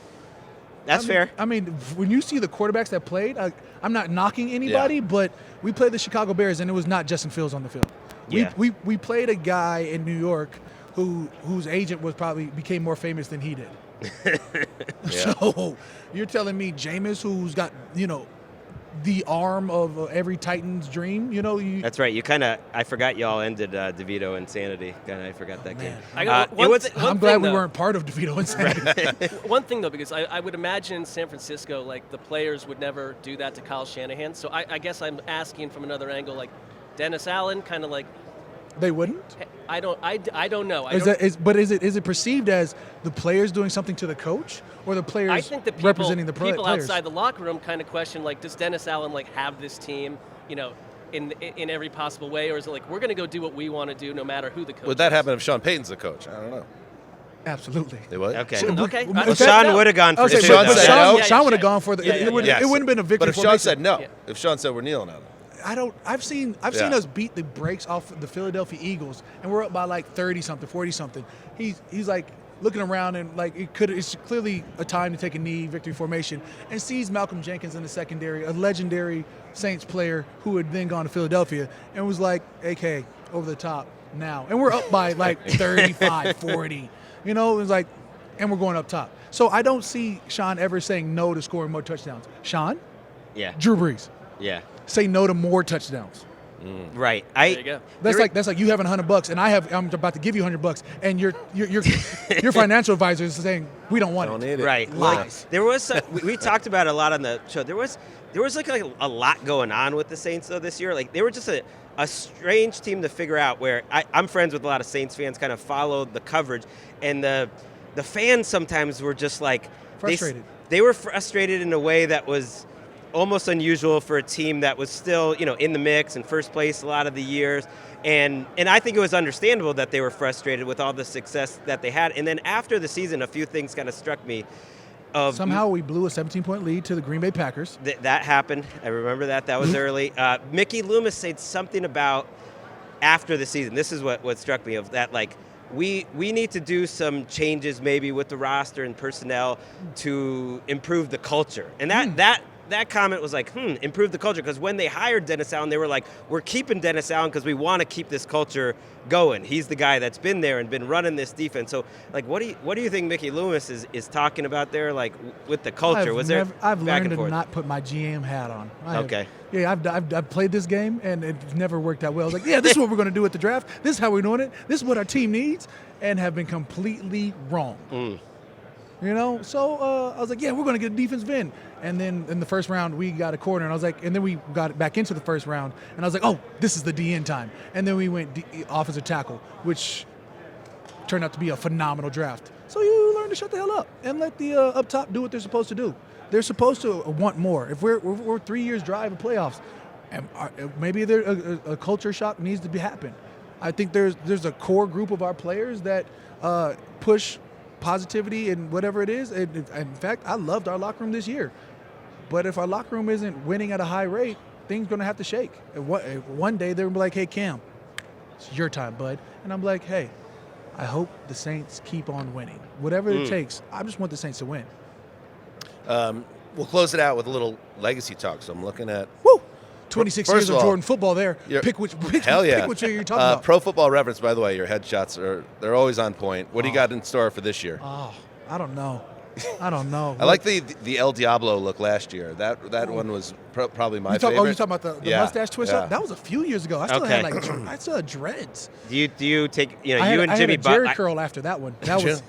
That's fair. I mean, when you see the quarterbacks that played, I'm not knocking anybody, but we played the Chicago Bears, and it was not Justin Fields on the field. Yeah. We played a guy in New York whose agent became more famous than he did. So you're telling me Jameis, who's got the arm of every Titan's dream. You know, That's right. I forgot y'all ended DeVito Insanity. I forgot that game. I'm glad we weren't part of DeVito Insanity. One thing, though, because I would imagine in San Francisco, like, the players would never do that to Kyle Shanahan. So I guess I'm asking from another angle, like, Dennis Allen, kind of like. They wouldn't? I don't know. But is it perceived as the players doing something to the coach, or the players I think the representing the people players? outside the locker room kind of question, like, does Dennis Allen, like, have this team, you know, in every possible way, or is it like, we're going to go do what we want to do no matter who the coach is? Would that happen if Sean Payton's the coach? I don't know. Absolutely. They would? Okay. Okay. Well, Sean would have gone for If two. Sean said no? Sean would have gone for the. Yeah, it wouldn't have been a victory. But if Sean said no, if Sean said we're kneeling on him. I've seen us beat the brakes off the Philadelphia Eagles, and we're up by like 30-something, 40-something. He's like looking around, and like it's clearly a time to take a knee, victory formation, and sees Malcolm Jenkins in the secondary, a legendary Saints player who had then gone to Philadelphia, and was like, AK, over the top now. And we're up by like 35, 40. You know, it was like, and we're going up top. So I don't see Sean ever saying no to scoring more touchdowns. Sean? Yeah. Drew Brees. Yeah. Say no to more touchdowns. Right. There you go. That's like you having $100 and I'm about to give you $100, and your financial advisor is saying we don't want Don't it. need it. Right. Lies. There was we talked about it a lot on the show. There was like a lot going on with the Saints though this year. Like they were just a strange team to figure out. Where I'm friends with a lot of Saints fans, kind of followed the coverage, and the fans sometimes were just like Frustrated. They were frustrated in a way that was almost unusual for a team that was still, in the mix in first place a lot of the years. And I think it was understandable that they were frustrated with all the success that they had. And then after the season, a few things kind of struck me. Somehow we blew a 17-point lead to the Green Bay Packers. That happened. I remember that. That was early. Mickey Loomis said something about after the season. This is what struck me of that, like, we need to do some changes maybe with the roster and personnel to improve the culture. And that comment was like, improve the culture. Because when they hired Dennis Allen, they were like, we're keeping Dennis Allen because we want to keep this culture going. He's the guy that's been there and been running this defense. So, like, what do you think Mickey Loomis is talking about there, like, with the culture? I've learned to not put my GM hat on. I've played this game, and it's never worked out well. I was like, this is what we're going to do at the draft. This is how we're doing it. This is what our team needs, and have been completely wrong. So I was like, we're going to get a defensive end. And then in the first round, we got a corner, and I was like, and then we got back into the first round, and I was like, oh, this is the DN time. And then we went offensive tackle, which turned out to be a phenomenal draft. So you learn to shut the hell up and let the up top do what they're supposed to do. They're supposed to want more. If we're 3 years dry of playoffs, and maybe a culture shock needs to happen. I think there's a core group of our players that push positivity and whatever it is. And in fact, I loved our locker room this year. But if our locker room isn't winning at a high rate, things going to have to shake. And one day they're going to be like, hey, Cam, it's your time, bud. And I'm like, hey, I hope the Saints keep on winning. Whatever it takes, I just want the Saints to win. We'll close it out with a little legacy talk. So I'm looking at 26 First years of of all, Jordan football there. Pick which hell yeah. pick which year you're talking about. Pro Football Reference, by the way, your headshots they're always on point. What do you got in store for this year? Oh, I don't know. I like the El Diablo look last year. That one was probably my favorite. Oh, you talking about the mustache twist? Yeah. That was a few years ago. I still had dreads. Do you take you and Jimmy Butler? I had a Jerry curl after that one. That was.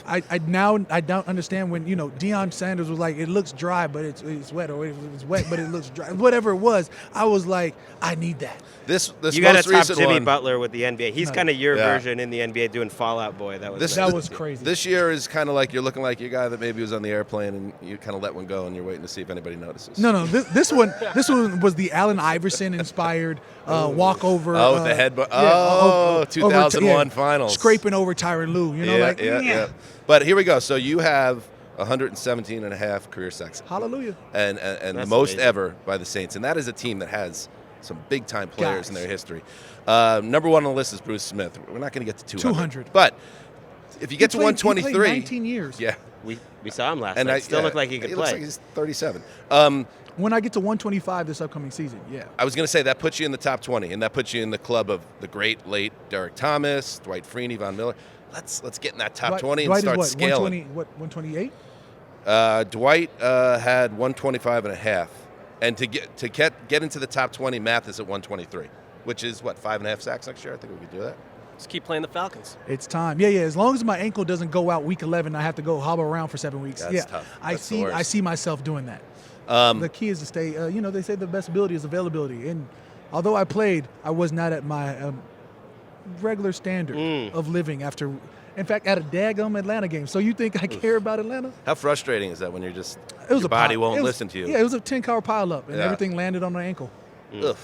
I don't understand when Deion Sanders was like, it looks dry but it's wet, or it's wet but it looks dry. Whatever it was, I was like, I need that. This you got to top Jimmy one, Butler with the NBA. He's kind of your version in the NBA doing Fallout Boy. That was crazy. This year is kind of like you're looking like your guy that maybe was on the airplane and you kind of let one go and you're waiting to see if anybody notices. No. This one was the Allen Iverson inspired walkover. With the headbutt. 2001 finals. Scraping over Tyronn Lue. But here we go. So you have 117 and a half career sacks. Hallelujah. And the most amazing ever by the Saints. And that is a team that has some big-time players in their history. Number one on the list is Bruce Smith. We're not going to get to 200. But if you get to 123. He played 19 years. Yeah. We saw him last night. Still looked like he could play. Looks like he's 37. When I get to 125 this upcoming season, I was going to say that puts you in the top 20, and that puts you in the club of the great late Derek Thomas, Dwight Freeney, Von Miller. Let's get in that top 20 and start scaling. 128? Dwight had 125 and a half. And to get into the top 20, math is at 123, which is, 5.5 sacks next year? I think we could do that. Just keep playing the Falcons. It's time. Yeah. As long as my ankle doesn't go out week 11, I have to go hobble around for 7 weeks. That's tough. I see myself doing that. The key is to stay. They say the best ability is availability, and although I played, I was not at my regular standard of living after. In fact, at a daggum Atlanta game. So you think I care about Atlanta? How frustrating is that when your body won't listen to you? Yeah, it was a 10-car pileup, and everything landed on my ankle. Ugh.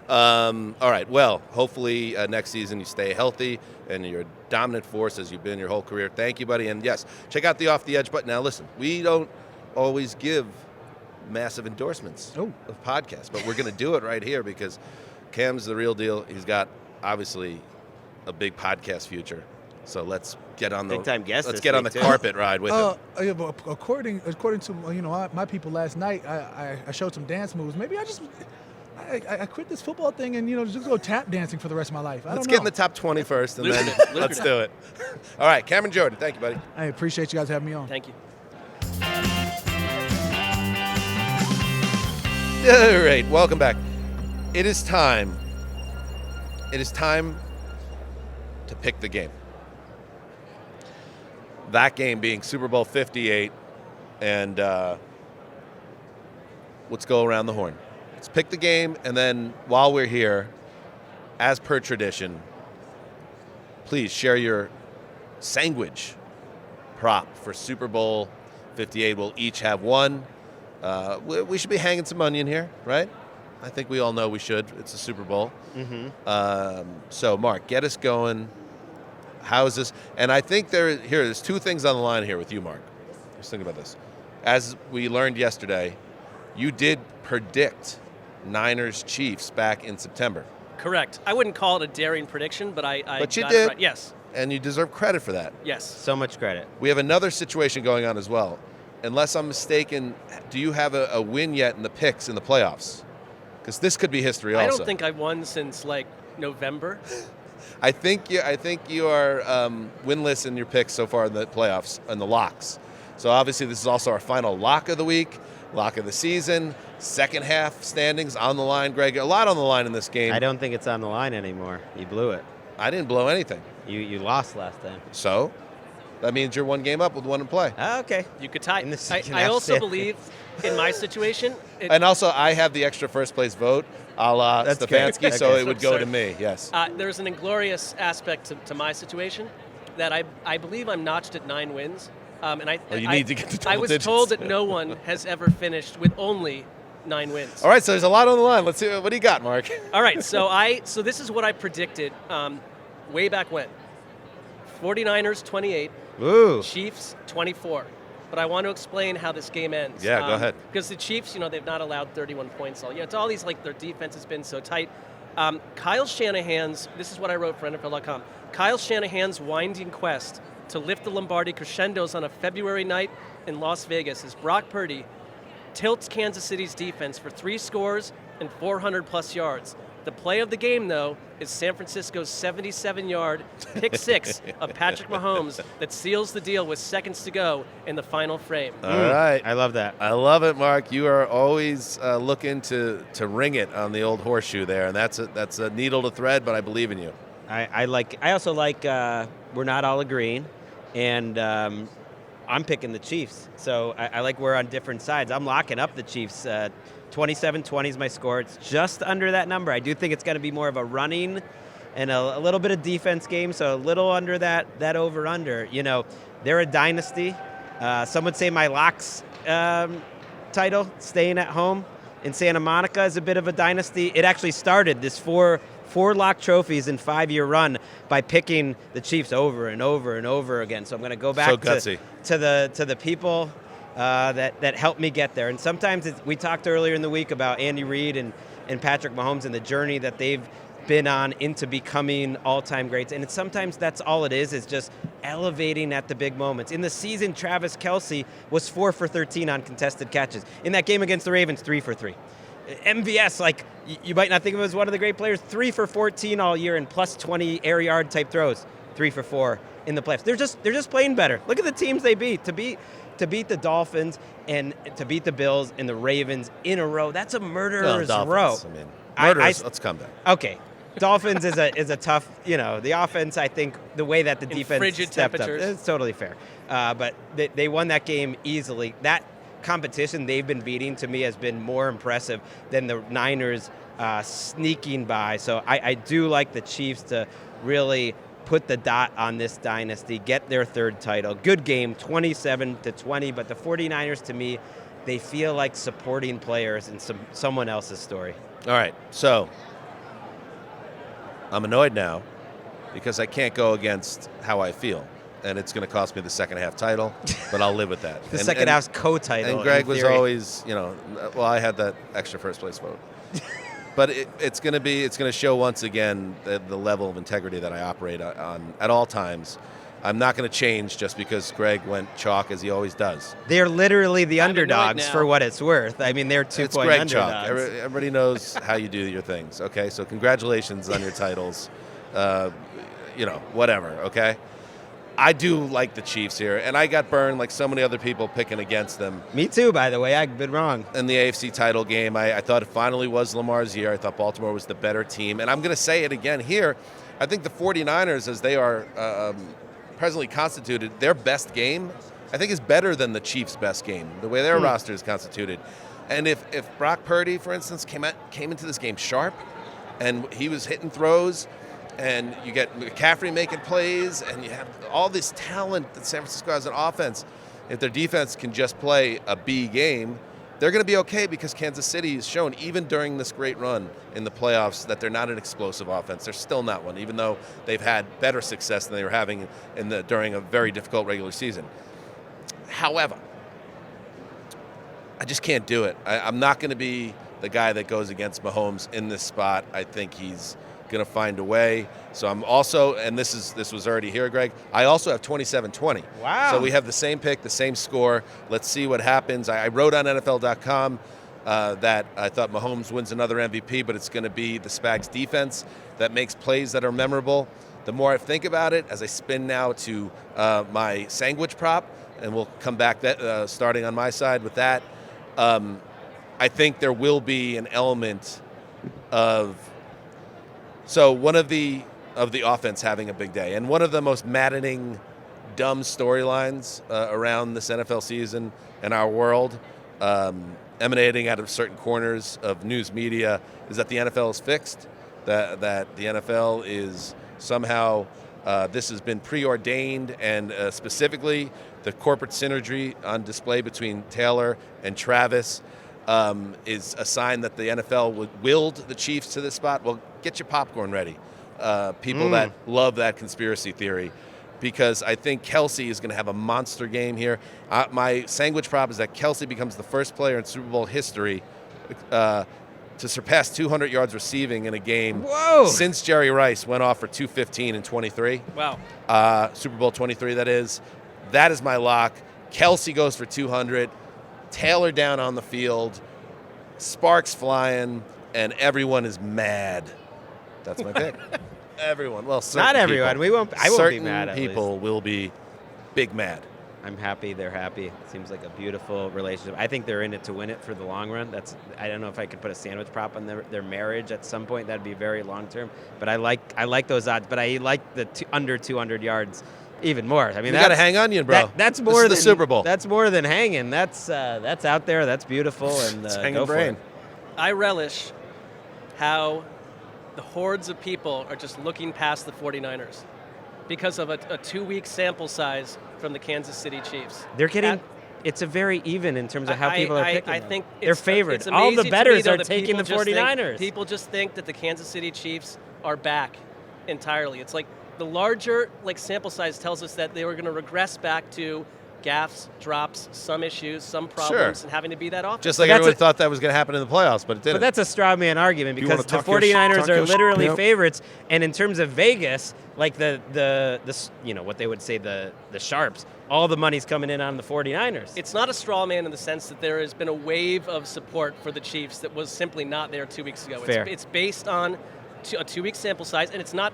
All right. Well, hopefully next season you stay healthy and you're a dominant force as you've been your whole career. Thank you, buddy. And yes, check out the Off the Edge button. Now, listen, we don't always give massive endorsements of podcasts, but we're going to do it right here because Cam's the real deal. He's got obviously a big podcast future. So let's get on the big time guest. Let's get on the carpet ride with him. Yeah, but according to my people last night, I showed some dance moves. Maybe I quit this football thing and just go tap dancing for the rest of my life. Let's get in the top 20 first, and then let's do it. All right, Cameron Jordan, thank you, buddy. I appreciate you guys having me on. Thank you. All right, welcome back. It is time. It is time to pick the game. That game being Super Bowl 58, and let's go around the horn. Let's pick the game, and then while we're here, as per tradition, please share your sandwich prop for Super Bowl 58. We'll each have one. We should be hanging some onion here, right? I think we all know we should. It's a Super Bowl. Mm-hmm. So, Mark, get us going. How is this? And I think there's two things on the line here with you, Mark. Just think about this. As we learned yesterday, you did predict Niners-Chiefs back in September. Correct. I wouldn't call it a daring prediction, but But you got did. it right. Yes. And you deserve credit for that. Yes. So much credit. We have another situation going on as well. Unless I'm mistaken, do you have a win yet in the picks in the playoffs? Because this could be history also. I don't think I've won since November. I think you are winless in your picks so far in the playoffs and the locks. So obviously this is also our final lock of the week, lock of the season, second half standings on the line. Greg, a lot on the line in this game. I don't think it's on the line anymore. You blew it. I didn't blow anything. You lost last time. So that means you're one game up with one in play. Okay. You could tie. In the second I half also standing. believe in my situation. And also I have the extra first place vote a la That's Stefanski, good. so Okay. it would go to me, yes. There's an inglorious aspect to my situation that I believe I'm notched at 9 wins. You need to get to double I was digits. told that no one has ever finished with only 9 wins. All right, so there's a lot on the line. Let's see, what do you got, Mark? All right, so this is what I predicted way back when. 49ers 28, Ooh. Chiefs 24. But I want to explain how this game ends. Yeah, go ahead. Because the Chiefs, they've not allowed 31 points all. It's all these, their defense has been so tight. Kyle Shanahan's, this is what I wrote for NFL.com, Kyle Shanahan's winding quest to lift the Lombardi crescendos on a February night in Las Vegas as Brock Purdy tilts Kansas City's defense for 3 scores and 400-plus yards. The play of the game, though, is San Francisco's 77-yard pick 6 of Patrick Mahomes that seals the deal with seconds to go in the final frame. All right. I love that. I love it, Mark. You are always looking to ring it on the old horseshoe there, and that's a needle to thread, but I believe in you. I also like we're not all agreeing, and I'm picking the Chiefs. So I like we're on different sides. I'm locking up the Chiefs. 27-20 is my score. It's just under that number. I do think it's going to be more of a running and a little bit of defense game, so a little under that over-under. They're a dynasty. Some would say my locks title, staying at home in Santa Monica, is a bit of a dynasty. It actually started this four lock trophies in 5-year run by picking the Chiefs over and over and over again. So I'm going to go back to the people that helped me get there. And sometimes we talked earlier in the week about Andy Reid and Patrick Mahomes and the journey that they've been on into becoming all-time greats. And sometimes that's all it is just elevating at the big moments. In the season, Travis Kelce was 4 for 13 on contested catches. In that game against the Ravens, 3 for 3. MVS, you might not think of him as one of the great players, 3 for 14 all year and plus 20 air yard type throws, 3 for 4 in the playoffs. They're just playing better. Look at the teams they beat. to beat the Dolphins and to beat the Bills and the Ravens in a row, that's a murderer's row. I mean, murderers, let's come back. Okay. Dolphins is a tough, the offense, I think, the way that the defense frigid stepped temperatures. up, it's totally fair. But they won that game easily. That competition they've been beating, to me, has been more impressive than the Niners sneaking by. So I do like the Chiefs to really put the dot on this dynasty, get their third title. Good game, 27-20, but the 49ers, to me, they feel like supporting players in someone else's story. All right, so I'm annoyed now because I can't go against how I feel, and it's going to cost me the second half title, but I'll live with that. The second half's co-title. And Greg was always, I had that extra first place vote. But it's going to show once again the level of integrity that I operate on at all times. I'm not going to change just because Greg went chalk as he always does. They're literally the underdogs for what it's worth. I mean, they're 2-point Greg underdogs. Chalk. Everybody knows how you do your things. Okay, so congratulations on your titles. Whatever. Okay. I do like the Chiefs here, and I got burned like so many other people picking against them. Me too, by the way. I've been wrong. In the AFC title game, I thought it finally was Lamar's year. I thought Baltimore was the better team. And I'm going to say it again here. I think the 49ers, as they are presently constituted, their best game, I think, is better than the Chiefs' best game, the way their roster is constituted. And if Brock Purdy, for instance, came into this game sharp, and he was hitting throws, and you get McCaffrey making plays, and you have all this talent that San Francisco has on offense. If their defense can just play a B game, they're going to be okay because Kansas City has shown, even during this great run in the playoffs, that they're not an explosive offense. They're still not one, even though they've had better success than they were having during a very difficult regular season. However, I just can't do it. I'm not going to be the guy that goes against Mahomes in this spot. I think he's going to find a way. So I'm also, and this was already here, Greg, I also have 27-20. Wow. So we have the same pick, the same score. Let's see what happens. I wrote on NFL.com that I thought Mahomes wins another MVP, but it's going to be the Spags defense that makes plays that are memorable. The more I think about it, as I spin now to my sandwich prop, and we'll come back starting on my side with that, I think there will be an element of one of the offense having a big day. And one of the most maddening, dumb storylines around this NFL season and our world, emanating out of certain corners of news media, is that the NFL is fixed, that the NFL is somehow, this has been preordained, and specifically the corporate synergy on display between Taylor and Travis is a sign that the NFL willed the Chiefs to this spot. Well, get your popcorn ready, people that love that conspiracy theory, because I think Kelsey is going to have a monster game here. My sandwich prop is that Kelsey becomes the first player in Super Bowl history to surpass 200 yards receiving in a game since Jerry Rice went off for 215 and 23. Wow. Super Bowl 23, that is. That is my lock. Kelsey goes for 200. Taylor down on the field. Sparks flying. And everyone is mad. That's my pick. Everyone. Well, not everyone. People, I won't be mad. Certain people will be big mad. I'm happy. They're happy. It seems like a beautiful relationship. I think they're in it to win it for the long run. I don't know if I could put a sandwich prop on their marriage at some point. That'd be very long term. But I like those odds. But I like the under 200 yards even more. I mean, you got to hang onion, bro. That's more than the Super Bowl. That's more than hanging. That's out there. That's beautiful. And it's hanging go for brain. it. I relish how the hordes of people are just looking past the 49ers because of a 2-week sample size from the Kansas City Chiefs. They're getting it's a very even in terms of how people are picking them. I think they're favored. It's all the bettors to me, are taking the 49ers. People just think that the Kansas City Chiefs are back entirely. It's like the larger sample size tells us that they were going to regress back to gaffes, drops, some issues, some problems, and having to be that offense. Just like everyone thought that was going to happen in the playoffs, but it didn't. But that's a straw man argument because the 49ers are literally favorites, and in terms of Vegas, like the what they would say the sharps, all the money's coming in on the 49ers. It's not a straw man in the sense that there has been a wave of support for the Chiefs that was simply not there 2 weeks ago. Fair. It's based on a 2-week sample size, and it's not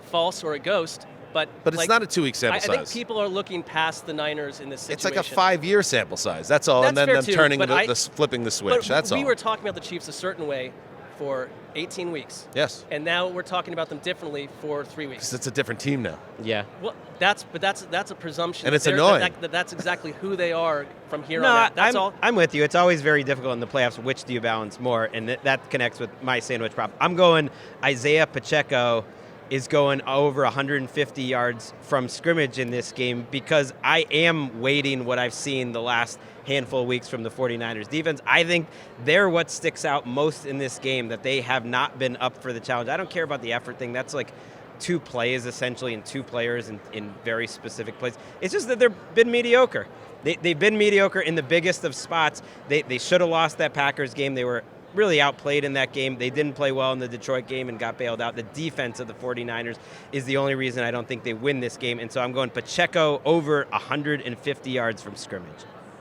false or a ghost. But it's like, not a 2-week sample I size. think people are looking past the Niners in this situation. It's like a 5-year sample size. That's all. That's and then fair them too, turning but flipping the switch. But That's all. we were talking about the Chiefs a certain way for 18 weeks. Yes. And now we're talking about them differently for 3 weeks. Because it's a different team now. Yeah. Well, that's a presumption. And that it's annoying. That's exactly who they are from here on out. That's all. I'm with you. It's always very difficult in the playoffs. Which do you balance more? And that connects with my sandwich prop. I'm going Isaiah Pacheco is going over 150 yards from scrimmage in this game because I am waiting what I've seen the last handful of weeks from the 49ers defense. I think they're what sticks out most in this game, that they have not been up for the challenge. I don't care about the effort thing. That's like 2 plays essentially and 2 players in very specific plays. It's just that they've been mediocre. They've been mediocre in the biggest of spots. They should have lost that Packers game. They were really outplayed in that game. They didn't play well in the Detroit game and got bailed out. The defense of the 49ers is the only reason I don't think they win this game. And so I'm going Pacheco over 150 yards from scrimmage.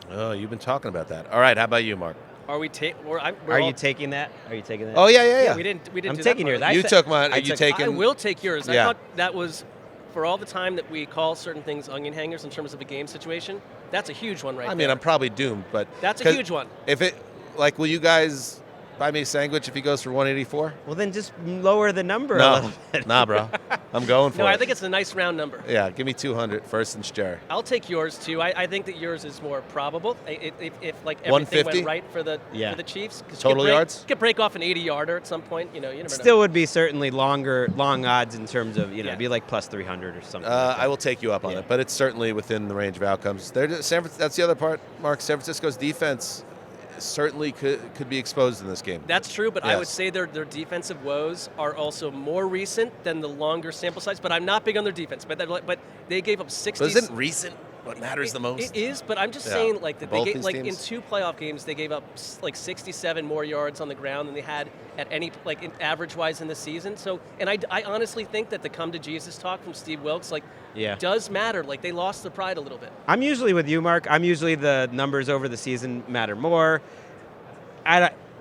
Oh, you've been talking about that. All right, how about you, Mark? Are we Are you taking that? Are you taking that? Oh, yeah. We didn't. I'm do taking that yours. part. You took mine. Are you taking? I will take yours. Yeah. I thought that was, for all the time that we call certain things onion hangers in terms of a game situation, that's a huge one right there. I mean, I'm probably doomed, but That's a huge one. If it, like, will you guys buy me a sandwich if he goes for 184? Well, then just lower the number a No, little bit. nah, bro. I'm going for it. No, I think it's a nice round number. Yeah, give me 200 first and Jerry. I'll take yours too. I think that yours is more probable. If like everything 150? went right for the Chiefs, 'cause Total yards? You could break off an 80-yarder at some point. You never know. Still would be certainly long odds in terms of, it'd be like plus 300 or something. Like that. I will take you up on it, but it's certainly within the range of outcomes. That's the other part, Mark. San Francisco's defense certainly could be exposed in this game. That's true, but I Yes. would say their defensive woes are also more recent than the longer sample size. But I'm not big on their defense. But they gave up 60. But isn't recent what matters the most? It is, but I'm just Yeah. saying, like, that they Both gave, these like in teams? 2 playoff games, they gave up like 67 more yards on the ground than they had at any average-wise in the season. So, and I honestly think that the come to Jesus talk from Steve Wilkes does matter. Like, they lost the pride a little bit. I'm usually with you, Mark. I'm usually the numbers over the season matter more.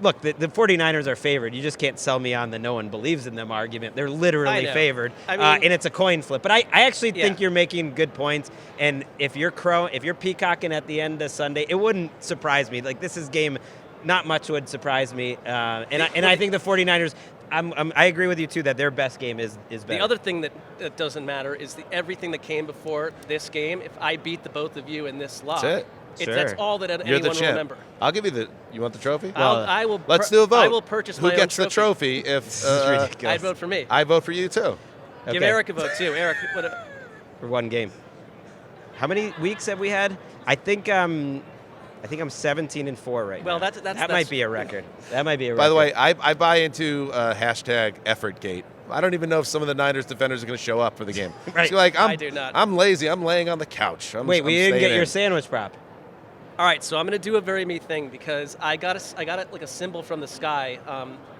Look, the 49ers are favored. You just can't sell me on the no one believes in them argument. They're literally favored, I mean, and it's a coin flip. But I actually think you're making good points. And if you're peacocking at the end of Sunday, it wouldn't surprise me. Like, this is game, not much would surprise me. And I think the 49ers. I agree with you too that their best game is better. The other thing that doesn't matter is everything that came before this game. If I beat the both of you in this lock, That's it. That's all that You're anyone the will champ. remember. I'll give you You want the trophy? I will. Let's do a vote. I will purchase Who my own gets the trophy if I'd vote for me. I vote for you too. Give Okay. Eric a vote too. Eric, For one game. How many weeks have we had? I think I'm 17-4 right Well, now. that's might be a record. That might be a record. By the way, I buy into hashtag EffortGate. I don't even know if some of the Niners defenders are going to show up for the game. Right. So, like, I do not. I'm lazy. I'm laying on the couch. Wait, we didn't get your sandwich prop. All right, so I'm going to do a very me thing because I got like a symbol from the sky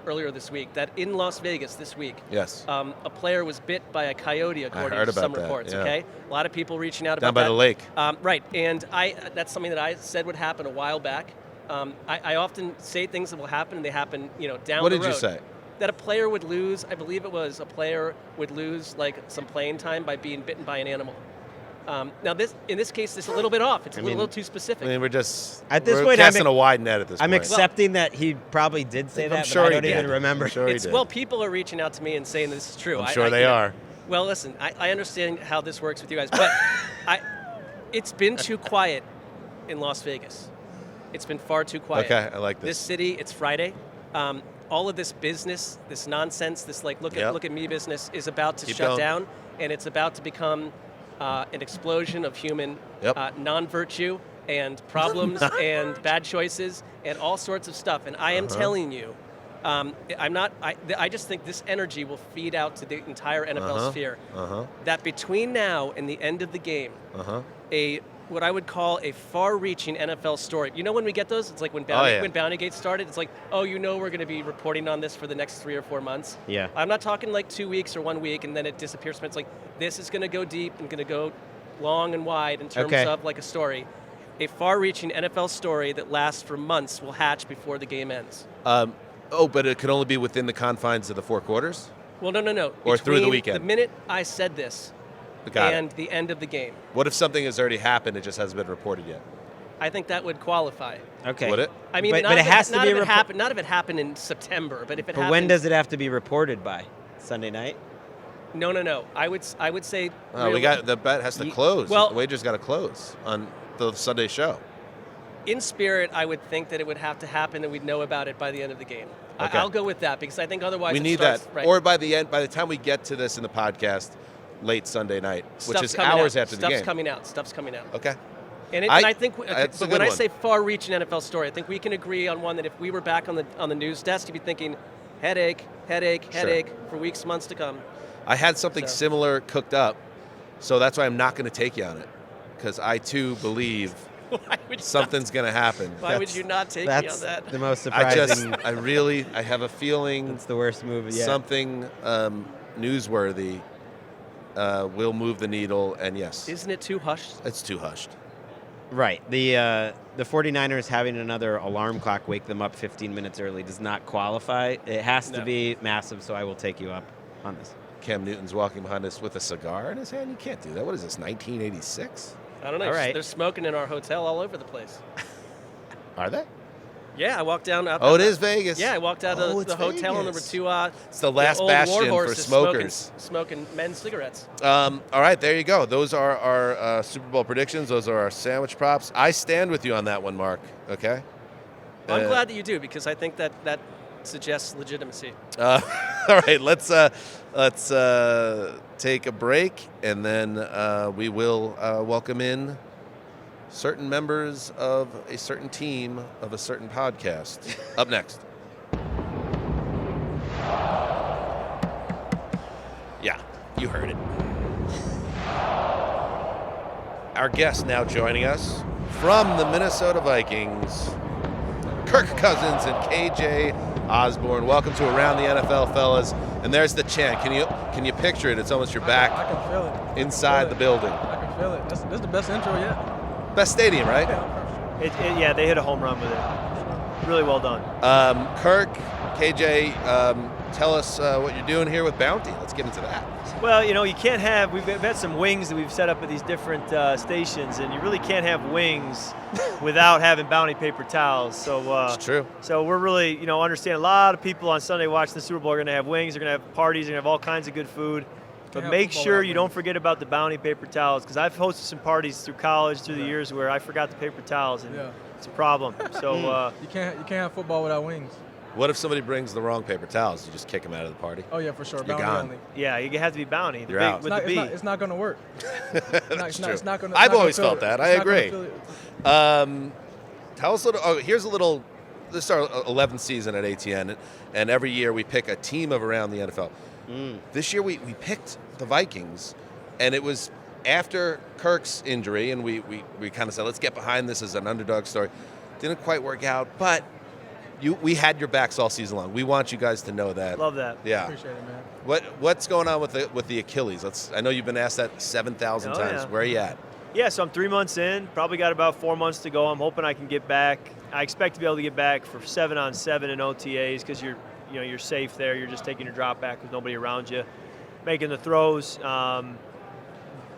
earlier this week that in Las Vegas this week, Yes. a player was bit by a coyote according heard to about some that, reports. yeah. Okay, a lot of people reaching out Down about by that. the lake. Right, and that's something that I said would happen a while back. I often say things that will happen and they happen, down What the did road. you say? That a player would lose. I believe it was a player would lose like some playing time by being bitten by an animal. Now, in this case, it's a little bit off. It's a little too specific. I mean, we're just At this we're point, casting a wide net at this I'm point. accepting that he probably did say I'm that, sure but I he don't even did. remember. I'm sure he did. Well, people are reaching out to me and saying this is true. I'm sure they are. Well, listen, I understand how this works with you guys, but it's been too quiet in Las Vegas. It's been far too quiet. Okay, I like this. This city, it's Friday. All of this business, this nonsense, this look at me business is about to Keep shut going. down, and it's about to become an explosion of human non-virtue and problems and bad choices and all sorts of stuff. And I am telling you, I just think this energy will feed out to the entire NFL sphere. That between now and the end of the game, what I would call a far-reaching NFL story. You know when we get those? It's like when Bountygate started. It's like, we're going to be reporting on this for the next 3 or 4 months. Yeah. I'm not talking like 2 weeks or 1 week and then it disappears. It's like this is going to go deep and going to go long and wide in terms of like a story. A far-reaching NFL story that lasts for months will hatch before the game ends. But it could only be within the confines of the 4 quarters? Well, no. Or through the Between weekend? The minute I said this, and the end of the game. What if something has already happened, it just hasn't been reported yet? I think that would qualify. Okay. Would it? I mean, But not it if has to not be if it happened. Not if it happened in September, but if it But happened. when does it have to be reported by? Sunday night? No. I would say. The bet has to close. Well, the wager's got to close on the Sunday show. In spirit, I would think that it would have to happen, and we'd know about it by the end of the game. Okay. I'll go with that because I think otherwise We it need starts, that, right. or by the time we get to this in the podcast, late Sunday night, which is hours after the game. Stuff's coming out. Okay. And I think, that's a but good when I one. say far-reaching NFL story, I think we can agree on one that if we were back on the news desk, you'd be thinking, headache for weeks, months to come. I had something similar cooked up, so that's why I'm not going to take you on it, because I too believe something's going to happen. Why would you not take me on that? That's the most surprising. I have a feeling it's the worst move yet. Something newsworthy will move the needle, and yes. Isn't it too hushed? It's too hushed. Right. The 49ers having another alarm clock wake them up 15 minutes early does not qualify. It has to be massive, so I will take you up on this. Cam Newton's walking behind us with a cigar in his hand. You can't do that. What is this, 1986? I don't know. All right. They're smoking in our hotel all over the place. Are they? Yeah, I walked down. It is Vegas. Yeah, I walked out of the hotel, and there were two. It's the last old bastion war for horses smokers. Smoking men's cigarettes. All right, there you go. Those are our Super Bowl predictions. Those are our sandwich props. I stand with you on that one, Mark. Okay. I'm glad that you do because I think that suggests legitimacy. All right, let's take a break, and then we will welcome in certain members of a certain team of a certain podcast. Up next. Yeah, you heard it. Our guest now joining us from the Minnesota Vikings, Kirk Cousins and K.J. Osborn. Welcome to Around the NFL, fellas. And there's the chant. Can you picture it? It's almost your back. I can feel it. Inside the building. I can feel it. This is the best intro yet. Best stadium, right? Yeah, they hit a home run with it. Really well done. Kirk, KJ, tell us what you're doing here with Bounty. Let's get into that. Well, you can't have. We've had some wings that we've set up at these different stations, and you really can't have wings without having Bounty paper towels. So it's true. So we're really, understand a lot of people on Sunday watching the Super Bowl are going to have wings. They're going to have parties. They're going to have all kinds of good food. But make sure you don't forget about the Bounty paper towels, because I've hosted some parties through college, through the years, where I forgot the paper towels, and it's a problem. So you can't have football without wings. What if somebody brings the wrong paper towels? You just kick them out of the party? Oh yeah, for sure. You're Bounty gone. only. Yeah, you have to be Bounty. You're out. With the B. It's not going to work. That's true. It's not gonna, I've not always gonna felt feel that. it. I It's not agree. gonna feel it. Tell us a little. Here's a little. This is our 11th season at ATN, and every year we pick a team of around the NFL. This year we picked the Vikings, and it was after Kirk's injury, and we kind of said, let's get behind this as an underdog story. Didn't quite work out, but we had your backs all season long. We want you guys to know that. Love that. Yeah. Appreciate it, man. What's going on with the Achilles? I know you've been asked that 7,000 times. Yeah. Where are you at? Yeah, so I'm 3 months in. Probably got about 4 months to go. I'm hoping I can get back. I expect to be able to get back for 7-on-7 in OTAs because you're safe there. You're just taking your drop back with nobody around you, making the throws. I'm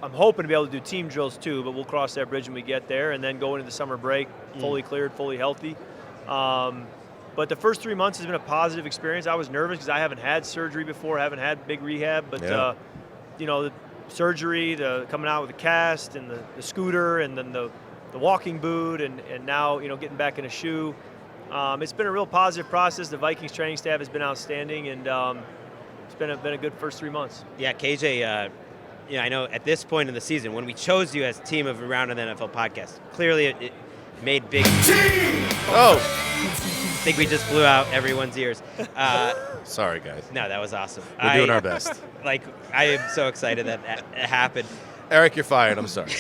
hoping to be able to do team drills too, but we'll cross that bridge when we get there, and then go into the summer break fully cleared, fully healthy. But the first 3 months has been a positive experience. I was nervous because I haven't had surgery before, haven't had big rehab, but the surgery, the coming out with the cast, and the scooter, and then the walking boot, and now getting back in a shoe. It's been a real positive process. The Vikings training staff has been outstanding, and it's been a good first 3 months. Yeah, KJ. I know at this point in the season, when we chose you as team of Around an NFL podcast, clearly it made big. I think we just blew out everyone's ears. Sorry, guys. No, that was awesome. We're doing our best. I am so excited that happened. Eric, you're fired. I'm sorry.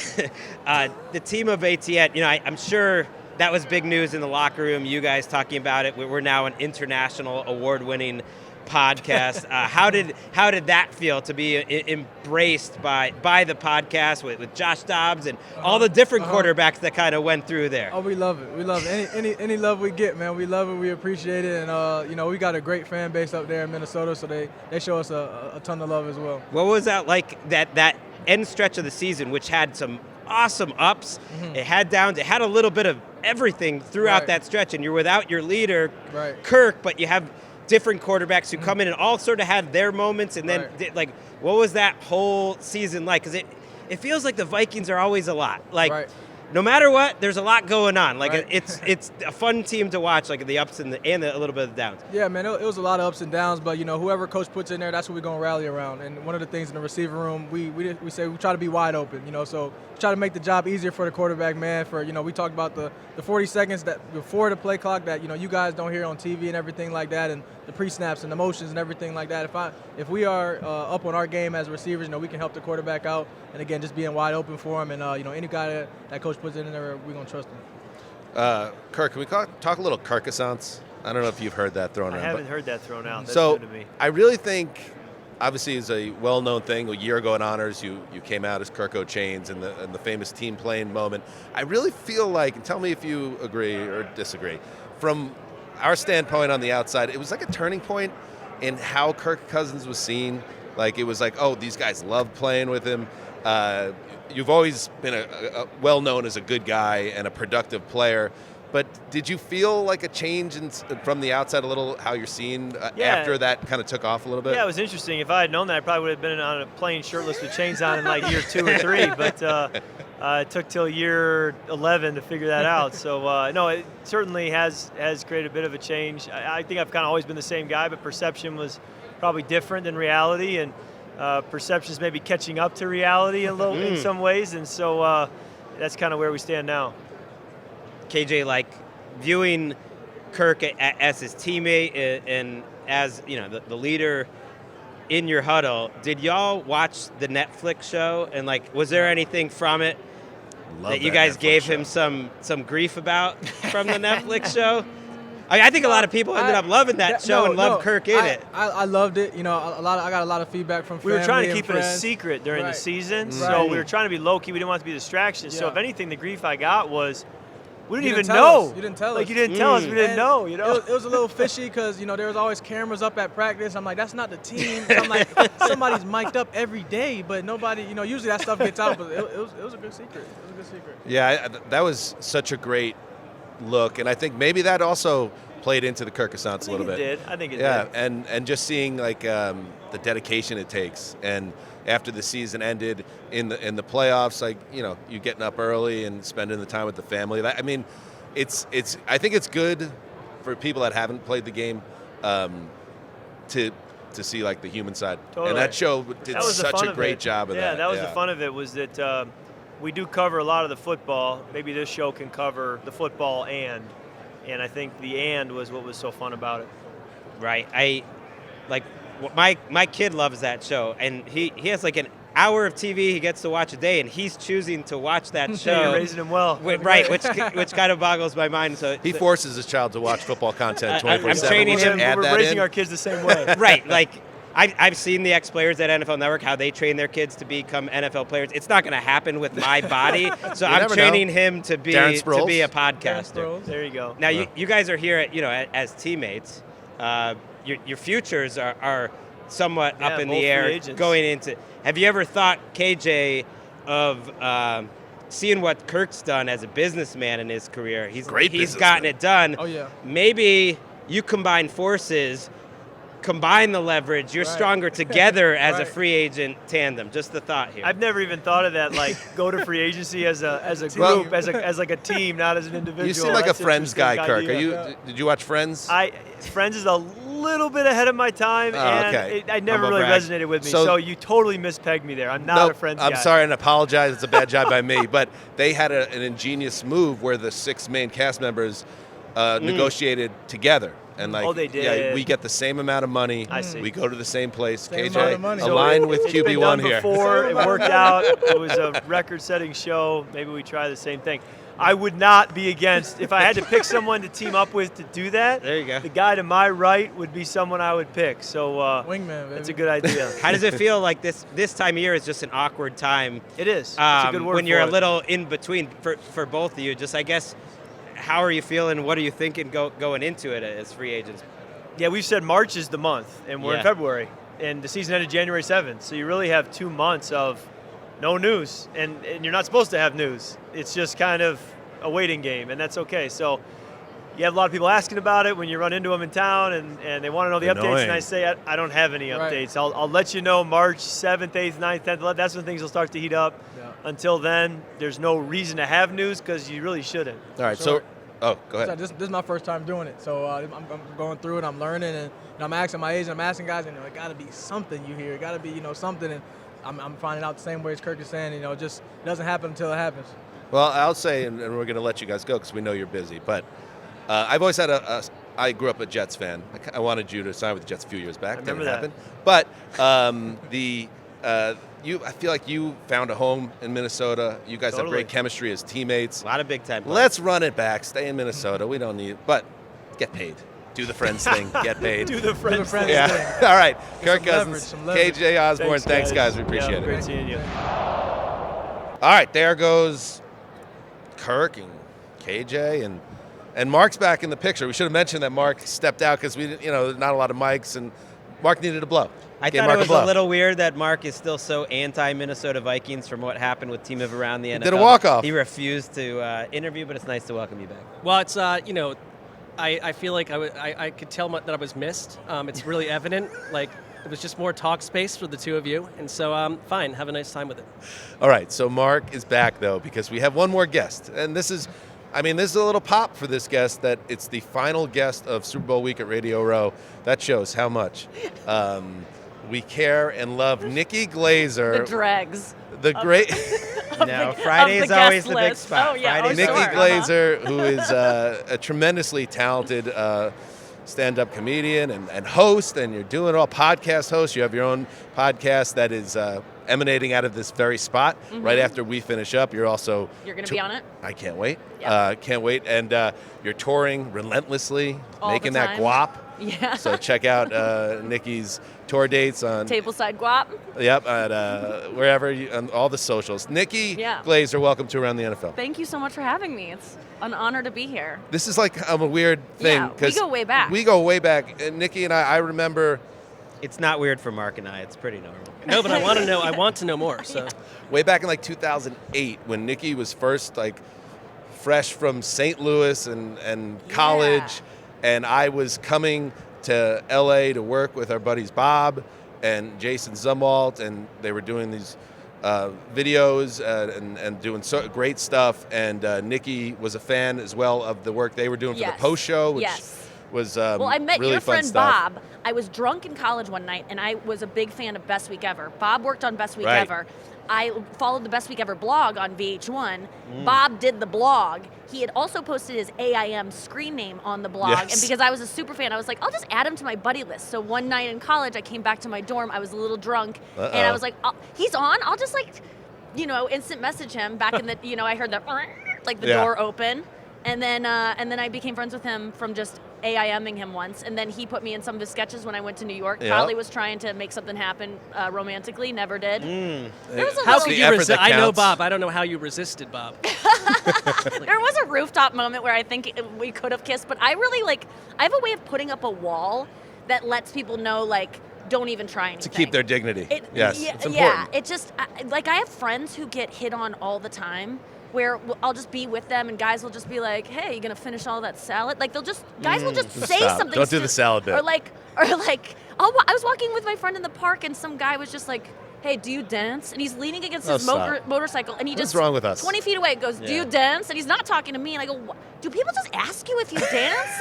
The team of ATN, I'm sure that was big news in the locker room, you guys talking about it. We're now an international award-winning podcast. How did that feel to be embraced by the podcast with Josh Dobbs and all the different quarterbacks that kind of went through there? Oh, we love it. We love it. Any love we get, man, we love it. We appreciate it, and we got a great fan base up there in Minnesota, so they show us a ton of love as well. What was that like? That end stretch of the season, which had some awesome ups, it had downs, it had a little bit of everything throughout that stretch, and you're without your leader, Kirk, but you have different quarterbacks who come in and all sort of had their moments, and then like, what was that whole season like? Because it feels like the Vikings are always a lot. Like, no matter what, there's a lot going on. Like, it's a fun team to watch, like the ups and a little bit of the downs. Yeah, man, it was a lot of ups and downs, but, whoever coach puts in there, that's what we're going to rally around. And one of the things in the receiver room, we say we try to be wide open, so try to make the job easier for the quarterback, man. For, we talked about the 40 seconds that before the play clock that, you guys don't hear on TV and everything like that, and the pre-snaps and the motions and everything like that. If we are up on our game as receivers, we can help the quarterback out. And, again, just being wide open for him. And, any guy that coach puts in there, we're going to trust him. Kirk, can we talk a little Kirk Cousins? I don't know if you've heard that thrown around. I haven't heard that thrown out. That's so good to me. I really think, obviously, it's a well-known thing. A year ago in Honors, you came out as Kirk O'Chains in the famous team playing moment. I really feel like, and tell me if you agree or disagree, from our standpoint on the outside, it was like a turning point in how Kirk Cousins was seen. Like, it was like, oh, these guys love playing with him. You've always been a well-known as a good guy and a productive player. But did you feel like a change from the outside a little, how you're seen after that kind of took off a little bit? Yeah, it was interesting. If I had known that, I probably would have been on a plane shirtless with chains on in like year 2 or 3. But it took till year 11 to figure that out. So, no, it certainly has created a bit of a change. I think I've kind of always been the same guy, but perception was probably different than reality. And perception's maybe catching up to reality a little in some ways. And so that's kind of where we stand now. KJ, like viewing Kirk as his teammate and as the leader in your huddle, did y'all watch the Netflix show? And like, was there anything from it that you guys gave him some grief about from the Netflix show? I think a lot of people ended up loving that show and loved Kirk in it. I loved it. I got a lot of feedback from family. We were trying to keep friends. it a secret during the season, so we were trying to be low key. We didn't want it to be a distraction. So if anything, the grief I got was, we didn't even know. You didn't tell us. Like, you didn't tell us. We didn't know, It was a little fishy because, there was always cameras up at practice. I'm like, that's not the team. So I'm like, somebody's mic'd up every day, but nobody, usually that stuff gets out, but it was a good secret. It was a good secret. Yeah, that was such a great look, and I think maybe that also played into the Kirk Cousins a little bit. I think it did. Yeah, and just seeing like the dedication it takes, and after the season ended in the playoffs, like you getting up early and spending the time with the family. I mean, it's I think it's good for people that haven't played the game to see like the human side. Totally. And that show did such a great job of that. Yeah, that was the fun of it, was that we do cover a lot of the football. Maybe this show can cover the football and I think the and was what was so fun about it. Right. My kid loves that show, and he has like an hour of TV he gets to watch a day, and he's choosing to watch that show. You're raising him well. Right, which kind of boggles my mind. So he forces his child to watch football content 24/7. I'm training him. We're raising our kids the same way. Right, like I've seen the ex-players at NFL Network, how they train their kids to become NFL players. It's not going to happen with my body, so I'm training him to be a podcaster. There you go. Now you guys are here as teammates. Your futures are somewhat up in the air going into. Have you ever thought, KJ, of seeing what Kirk's done as a businessman in his career? He's gotten it done. Oh yeah. Maybe you combine forces. Combine the leverage. You're stronger together as a free agent tandem. Just the thought here. I've never even thought of that. Like, go to free agency as a group, as like a team, not as an individual. You seem like a Friends guy, Kirk. Did you watch Friends? Friends is a little bit ahead of my time, and I never really resonated with me. So you totally mispegged me there. I'm not a Friends guy. I'm sorry and apologize. It's a bad job by me. But they had an ingenious move where the 6 main cast members negotiated together. And they did. Yeah, we get the same amount of money. I see. We go to the same place. Same KJ, align with it's been QB1 done here. Before it worked out. It was a record-setting show. Maybe we try the same thing. I would not be against, if I had to pick someone to team up with to do that. There you go. The guy to my right would be someone I would pick. So wingman, baby. That's a good idea. How does it feel like this time of year is just an awkward time? It is. That's a good word when you're for a little in between for both of you. Just, I guess, how are you feeling? What are you thinking going into it as free agents? Yeah, we've said March is the month, and we're in February, and the season ended January 7th. So you really have 2 months of no news, and you're not supposed to have news. It's just kind of a waiting game, and that's okay. So you have a lot of people asking about it when you run into them in town, and they want to know the updates, and I say I don't have any updates. I'll let you know March 7th, 8th, 9th, 10th. That's when things will start to heat up. Yeah. Until then, there's no reason to have news because you really shouldn't. All right, so go ahead. So this is my first time doing it, so I'm going through it. I'm learning, and I'm asking my agent, I'm asking guys, and it got to be something you hear. It got to be something, and I'm finding out the same way as Kirk is saying. It just doesn't happen until it happens. Well, I'll say, and we're going to let you guys go because we know you're busy, but I've always had I grew up a Jets fan. I wanted you to sign with the Jets a few years back. Didn't happen. But I feel like you found a home in Minnesota. You guys have great chemistry as teammates. A lot of big time players. Let's run it back. Stay in Minnesota. We don't need, but get paid. Do the friends thing. Get paid. Do the friends thing. Yeah. All right. Kirk Cousins, K.J. Osborn. Thanks, guys. We appreciate it. Great seeing you. All right. There goes Kirk and K.J. and Marc's back in the picture. We should have mentioned that Marc stepped out because there's not a lot of mics, and Marc needed a blow. I thought it was a little weird that Marc is still so anti-Minnesota Vikings from what happened with Team of Around the NFL. He did a walk-off. He refused to interview, but it's nice to welcome you back. Well, it's, I feel like I could tell that I was missed. It's really evident. Like, it was just more talk space for the two of you. And so, fine. Have a nice time with it. All right. So Marc is back, though, because we have one more guest. And this is a little pop for this guest that it's the final guest of Super Bowl week at Radio Row. That shows how much we care and love Nikki Glaser. The dregs. The great. Friday is always the big spot. Oh, yeah. Nikki Glaser, who is a tremendously talented stand-up comedian and host, and you're doing all podcast host. You have your own podcast that is emanating out of this very spot. Right after we finish up, you're also You're going to be on it? I can't wait. Yep. Can't wait. And you're touring relentlessly, all making the that time. guap. Yeah. So check out Nikki's tour dates on Tableside Guap. Yep, at wherever on all the socials. Nikki Glaser, welcome to Around the NFL. Thank you so much for having me. It's an honor to be here. This is like a weird thing. Yeah, we go way back. We go way back. And Nikki and I remember. It's not weird for Marc and I. It's pretty normal. No, but I want to know. I want to know more. So, way back in 2008, when Nikki was first fresh from St. Louis and college, and I was coming to LA to work with our buddies Bob and Jason Zumwalt, and they were doing these videos and doing great stuff. And Nikki was a fan as well of the work they were doing for the post show, which was well, I met really your fun friend stuff. Bob. I was drunk in college one night, and I was a big fan of Best Week Ever. Bob worked on Best Week Ever. I followed the Best Week Ever blog on VH1. Bob did the blog. He had also posted his AIM screen name on the blog. And because I was a super fan, I was like, I'll just add him to my buddy list. So one night in college, I came back to my dorm. I was a little drunk. And I was like, he's on. I'll just instant message him back in the, I heard the door open. And then I became friends with him from just AIMing him once, and then he put me in some of his sketches when I went to New York. Probably was trying to make something happen romantically, never did. How could you resist? I know Bob. I don't know how you resisted Bob. There was a rooftop moment where I think we could have kissed, but I really I have a way of putting up a wall that lets people know don't even try anything. To keep their dignity. It's important. Yeah, it just I have friends who get hit on all the time, where I'll just be with them and guys will just be like, hey, you gonna finish all that salad? Guys will just say something. Don't do the salad bit. Or I was walking with my friend in the park and some guy was just like, hey, do you dance? And he's leaning against his motorcycle and he What's wrong with us? 20 feet away goes, do you dance? And he's not talking to me. And I go, do people just ask you if you dance?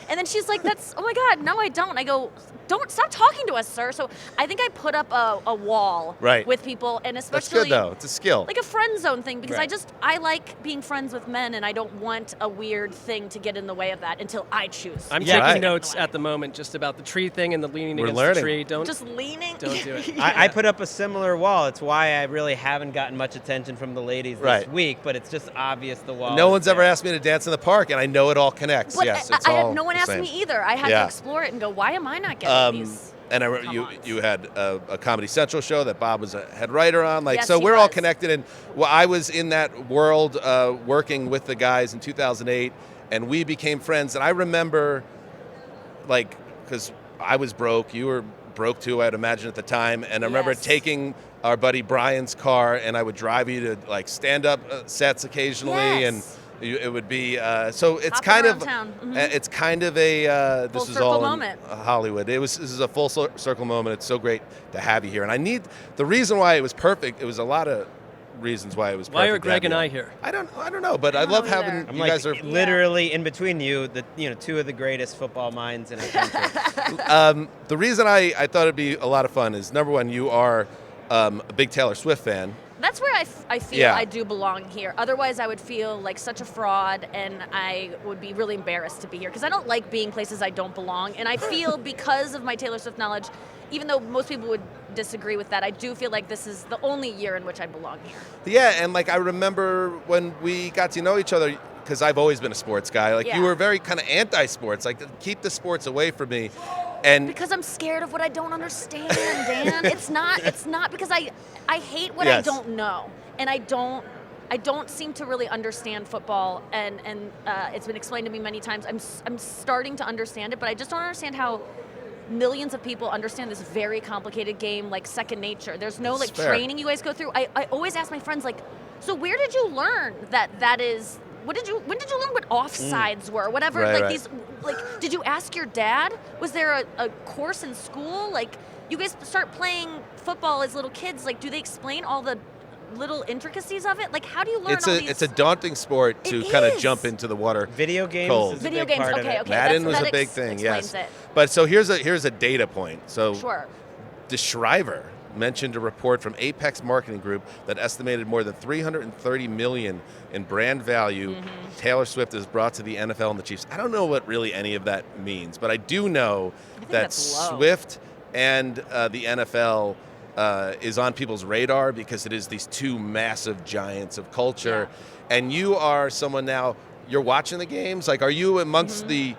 And then she's like, oh my God, no, I don't. I go, don't stop talking to us, sir. So I think I put up a wall with people, and especially that's good though. It's a skill, like a friend zone thing, because I like being friends with men, and I don't want a weird thing to get in the way of that until I choose. I'm taking notes at the moment just about the tree thing and the leaning against the tree. Don't just leaning. Don't do it. I put up a similar wall. It's why I really haven't gotten much attention from the ladies this week, but it's just obvious the wall. No one's ever asked me to dance in the park, and I know it all connects. But yes, it's all no one asked me either. I had to explore it and go, why am I not getting these? And you had a Comedy Central show that Bob was a head writer on. So we're all connected. And I was in that world working with the guys in 2008, and we became friends. And I remember, because I was broke, you were broke too, I'd imagine at the time. And I remember taking our buddy Brian's car, and I would drive you to like stand-up sets occasionally, and it would be so it's kind of it's kind of a this is all in Hollywood. This is a full circle moment. It's so great to have you here, and the reason why it was perfect. It was a lot of reasons why it was perfect. Why are Greg and I here? I don't know, but I love having you guys are literally in between you, two of the greatest football minds in our country. The reason I thought it'd be a lot of fun is, number one, you are a big Taylor Swift fan. That's where I feel I do belong here. Otherwise, I would feel like such a fraud, and I would be really embarrassed to be here because I don't like being places I don't belong. And I feel because of my Taylor Swift knowledge, even though most people would disagree with that, I do feel like this is the only year in which I belong here. Yeah, and like I remember when we got to know each other, because I've always been a sports guy. Like you were very kind of anti-sports, like keep the sports away from me. And because I'm scared of what I don't understand, Dan. It's not because I hate what I don't know, and I don't seem to really understand football, and it's been explained to me many times. I'm starting to understand it, but I just don't understand how millions of people understand this very complicated game like second nature. There's no training you guys go through. I always ask my friends so where did you learn that is? When did you learn what offsides were? Whatever, these, did you ask your dad? Was there a course in school? Like, you guys start playing football as little kids. Like, do they explain all the little intricacies of it? Like, how do you learn all these? It's a daunting sport to kind of jump into the water. Video games. Cold. Video games. Okay. Madden was a big thing. Yes. It. But so here's a data point. So sure. DeShriver mentioned a report from Apex Marketing Group that estimated more than $330 million in brand value Taylor Swift has brought to the NFL and the Chiefs. I don't know what really any of that means, but I do know that Swift and the NFL is on people's radar because it is these two massive giants of culture. Yeah. And you are someone now, you're watching the games. Like, are you amongst the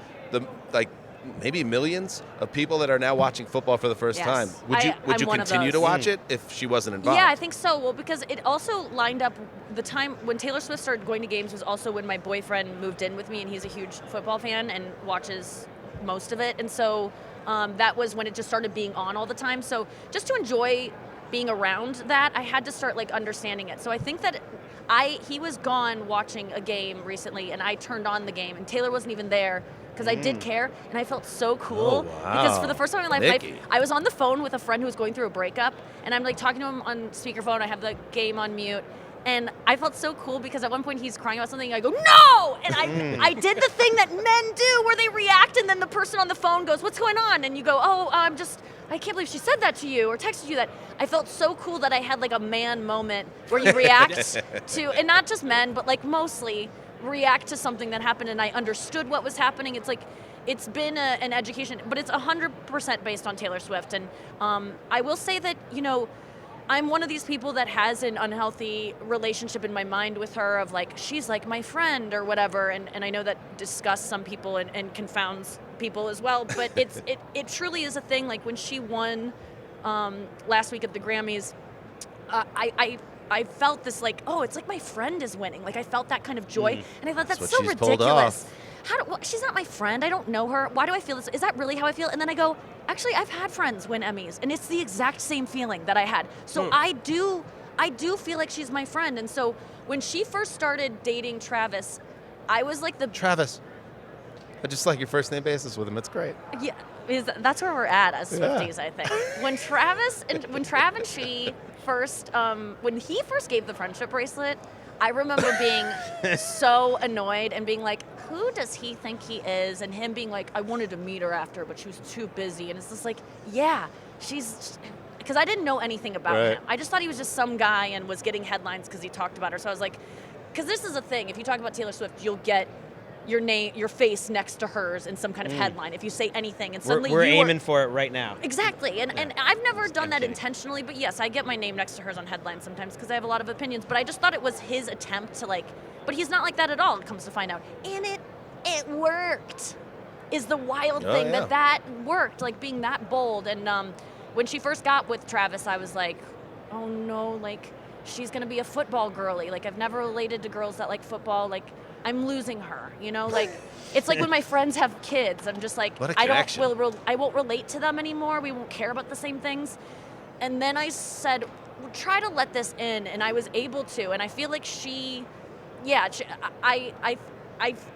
maybe millions of people that are now watching football for the first time? Would you continue to watch it if she wasn't involved? Yeah, I think so. Well, because it also lined up the time when Taylor Swift started going to games was also when my boyfriend moved in with me, and he's a huge football fan and watches most of it. And so that was when it just started being on all the time. So just to enjoy being around that, I had to start understanding it. So I think that he was gone watching a game recently, and I turned on the game, and Taylor wasn't even there. Because I did care, and I felt so cool. Oh, wow. Because for the first time in my life, I was on the phone with a friend who was going through a breakup, and I'm talking to him on speakerphone. I have the game on mute, and I felt so cool because at one point he's crying about something, and I go, no! And I did the thing that men do where they react, and then the person on the phone goes, what's going on? And you go, I can't believe she said that to you or texted you that. I felt so cool that I had a man moment where you react to, and not just men, but mostly react to something that happened, and I understood what was happening. It's been an education, but it's 100% based on Taylor Swift. And I will say that, I'm one of these people that has an unhealthy relationship in my mind with her of she's my friend or whatever. And I know that disgusts some people and confounds people as well, but it truly is a thing. When she won last week at the Grammys, I felt this it's my friend is winning. I felt that kind of joy, and I thought that's so ridiculous. She's not my friend. I don't know her. Why do I feel this? Is that really how I feel? And then I go, actually, I've had friends win Emmys, and it's the exact same feeling that I had. So I do feel like she's my friend. And so when she first started dating Travis, I was Travis. I just like your first name basis with him. It's great. Yeah, that's where we're at as Swifties, I think. When Trav and she first, when he first gave the friendship bracelet, I remember being so annoyed and being who does he think he is? And him being I wanted to meet her after, but she was too busy. And it's just she's, because I didn't know anything about him. I just thought he was just some guy and was getting headlines because he talked about her. So I was because this is a thing. If you talk about Taylor Swift, you'll get your name, your face next to hers in some kind of headline if you say anything, and suddenly we're aiming for it right now. Exactly, and I've never done that intentionally, but yes, I get my name next to hers on headlines sometimes because I have a lot of opinions. But I just thought it was his attempt to but he's not like that at all. It comes to find out, and it worked. Is the wild thing that worked, being that bold. And when she first got with Travis, I was oh no, she's gonna be a football girly. I've never related to girls that like football. I'm losing her, it's when my friends have kids. I'm just I won't relate to them anymore. We won't care about the same things. And then I said, try to let this in, and I was able to, and I feel like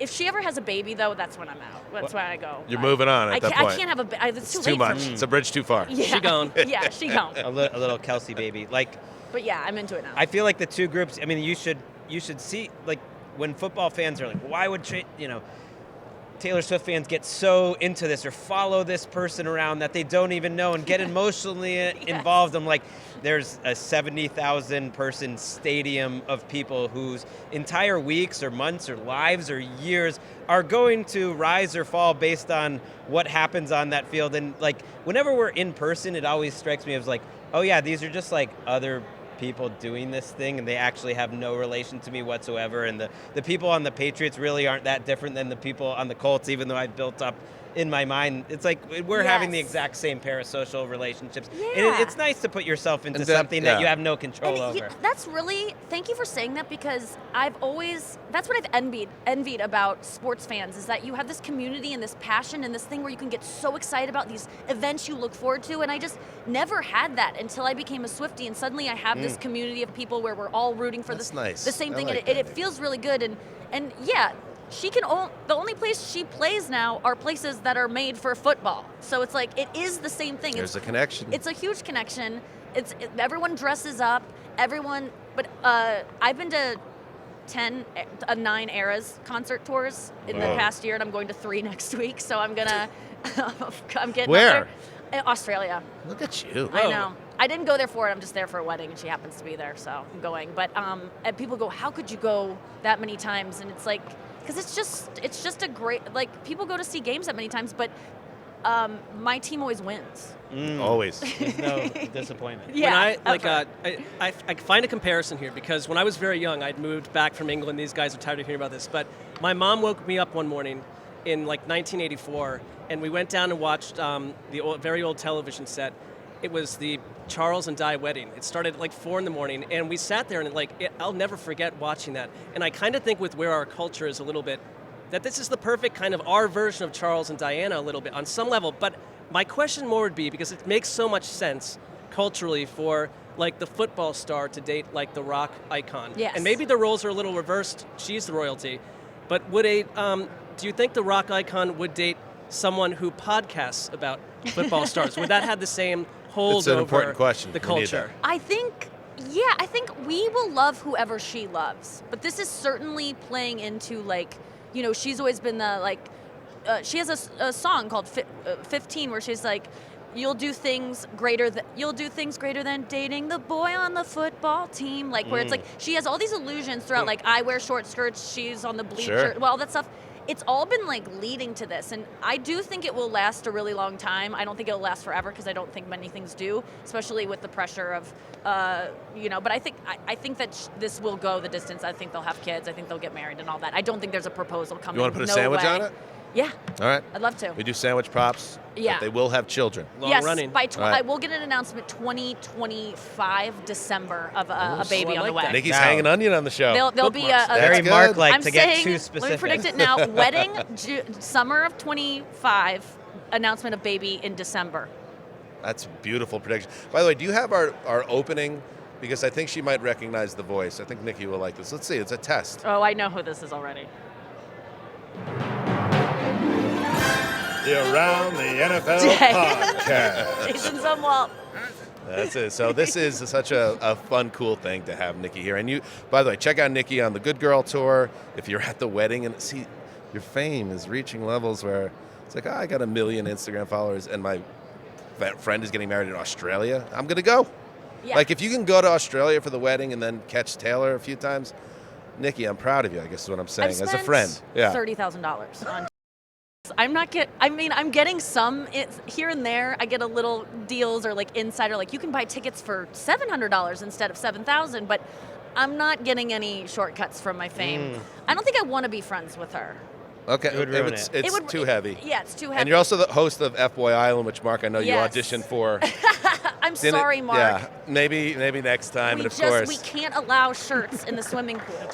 if she ever has a baby, though, that's when I'm out. That's when I go. You're moving on at that point. I can't have a it's It's too too late much. for me. It's a bridge too far. Yeah. She gone. Yeah, she gone. A little Kelsey baby. But yeah, I'm into it now. I feel like the two groups. I mean, you should see when football fans are like, why would Taylor Swift fans get so into this or follow this person around that they don't even know and get emotionally involved. I'm like, there's a 70,000 person stadium of people whose entire weeks or months or lives or years are going to rise or fall based on what happens on that field. And whenever we're in person, it always strikes me as oh yeah, these are just other people doing this thing, and they actually have no relation to me whatsoever. And the people on the Patriots really aren't that different than the people on the Colts, even though I've built up in my mind. It's we're having the exact same parasocial relationships. Yeah. And it's nice to put yourself into something that you have no control over. Thank you for saying that, because that's what I've envied about sports fans, is that you have this community and this passion and this thing where you can get so excited about these events you look forward to, and I just never had that until I became a Swiftie, and suddenly I have this community of people where we're all rooting for the same thing, and it feels really good, and yeah, the only place she plays now are places that are made for football. So it's it is the same thing. There's a connection. It's a huge connection. Everyone dresses up. But I've been to 9 Eras concert tours in the past year, and I'm going to 3 next week. So I'm gonna, I'm getting Where? Up there. Australia. Look at you. I know. I didn't go there for it. I'm just there for a wedding, and she happens to be there, so I'm going. But and people go, how could you go that many times? And it's because it's just a great, people go to see games that many times, but my team always wins. Always. There's no disappointment. Yeah. I find a comparison here, because when I was very young, I'd moved back from England. These guys are tired of hearing about this, but my mom woke me up one morning in 1984, and we went down and watched the very old television set. It was the Charles and Di wedding. It started at 4 a.m, and we sat there, and I'll never forget watching that. And I kind of think with where our culture is a little bit, that this is the perfect kind of our version of Charles and Diana a little bit on some level. But my question more would be, because it makes so much sense culturally for the football star to date the rock icon. Yes. And maybe the roles are a little reversed. She's the royalty. But do you think the rock icon would date someone who podcasts about football stars? Would that have the same hold It's an over important question. the We need culture? I think we will love whoever she loves, but this is certainly playing into she's always been the she has a song called 15 where she's you'll do things greater than dating the boy on the football team, where it's she has all these illusions throughout, I wear short skirts, she's on the bleacher, well, all that stuff. It's all been leading to this, and I do think it will last a really long time. I don't think it'll last forever, because I don't think many things do, especially with the pressure of, But I think that this will go the distance. I think they'll have kids. I think they'll get married and all that. I don't think there's a proposal coming. You want to put a sandwich on it? Yeah. All right. I'd love to. We do sandwich props. Yeah. But they will have children. Yes, running. I will get an announcement 2025 December of a baby on the way. Nikki's hanging onion on the show. There'll be a very Mark-like I'm to get saying, too specific. Let me predict it now. Wedding, summer of 25, announcement of baby in December. That's a beautiful prediction. By the way, do you have our opening? Because I think she might recognize the voice. I think Nikki will like this. Let's see. It's a test. Oh, I know who this is already. The Around the NFL podcast. Jason Zumwalt. That's it. So this is such a fun, cool thing to have Nikki here. And you, by the way, check out Nikki on the Good Girl Tour. If you're at the wedding, and see, your fame is reaching levels where it's I got 1 million Instagram followers, and my friend is getting married in Australia. I'm going to go. Yeah. If you can go to Australia for the wedding and then catch Taylor a few times, Nikki, I'm proud of you, I guess is what I'm saying, as a friend. Yeah. $30,000 on. I'm getting some here and there. I get a little deals or insider, you can buy tickets for $700 instead of $7,000, but I'm not getting any shortcuts from my fame. I don't think I want to be friends with her. Okay, It would ruin it's it. too heavy. Yeah, it's too heavy. And you're also the host of F-Boy Island, which, Mark, I know you auditioned for. I'm sorry, Mark. Yeah, maybe next time, We can't allow shirts in the swimming pool.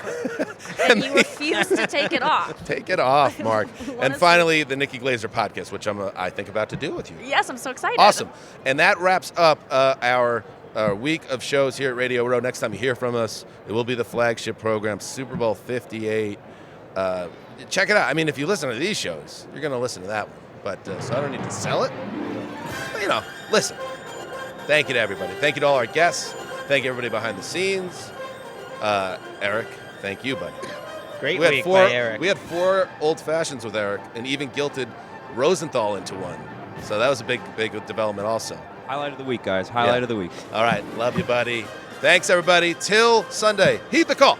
And you refuse to take it off. Take it off, Mark. And finally, the Nikki Glaser podcast, which I think about to do with you. Yes, I'm so excited. Awesome. And that wraps up our our week of shows here at Radio Row. Next time you hear from us, it will be the flagship program, Super Bowl 58. Check it out. I mean, if you listen to these shows, you're going to listen to that one. But so I don't need to sell it. But, listen. Thank you to everybody. Thank you to all our guests. Thank you everybody behind the scenes. Eric, thank you, buddy. Great week by Eric. We had 4 old fashions with Eric, and even guilted Rosenthal into one. So that was a big development also. Highlight of the week, guys. Highlight of the week. All right. Love you, buddy. Thanks, everybody. Till Sunday. Heed the call.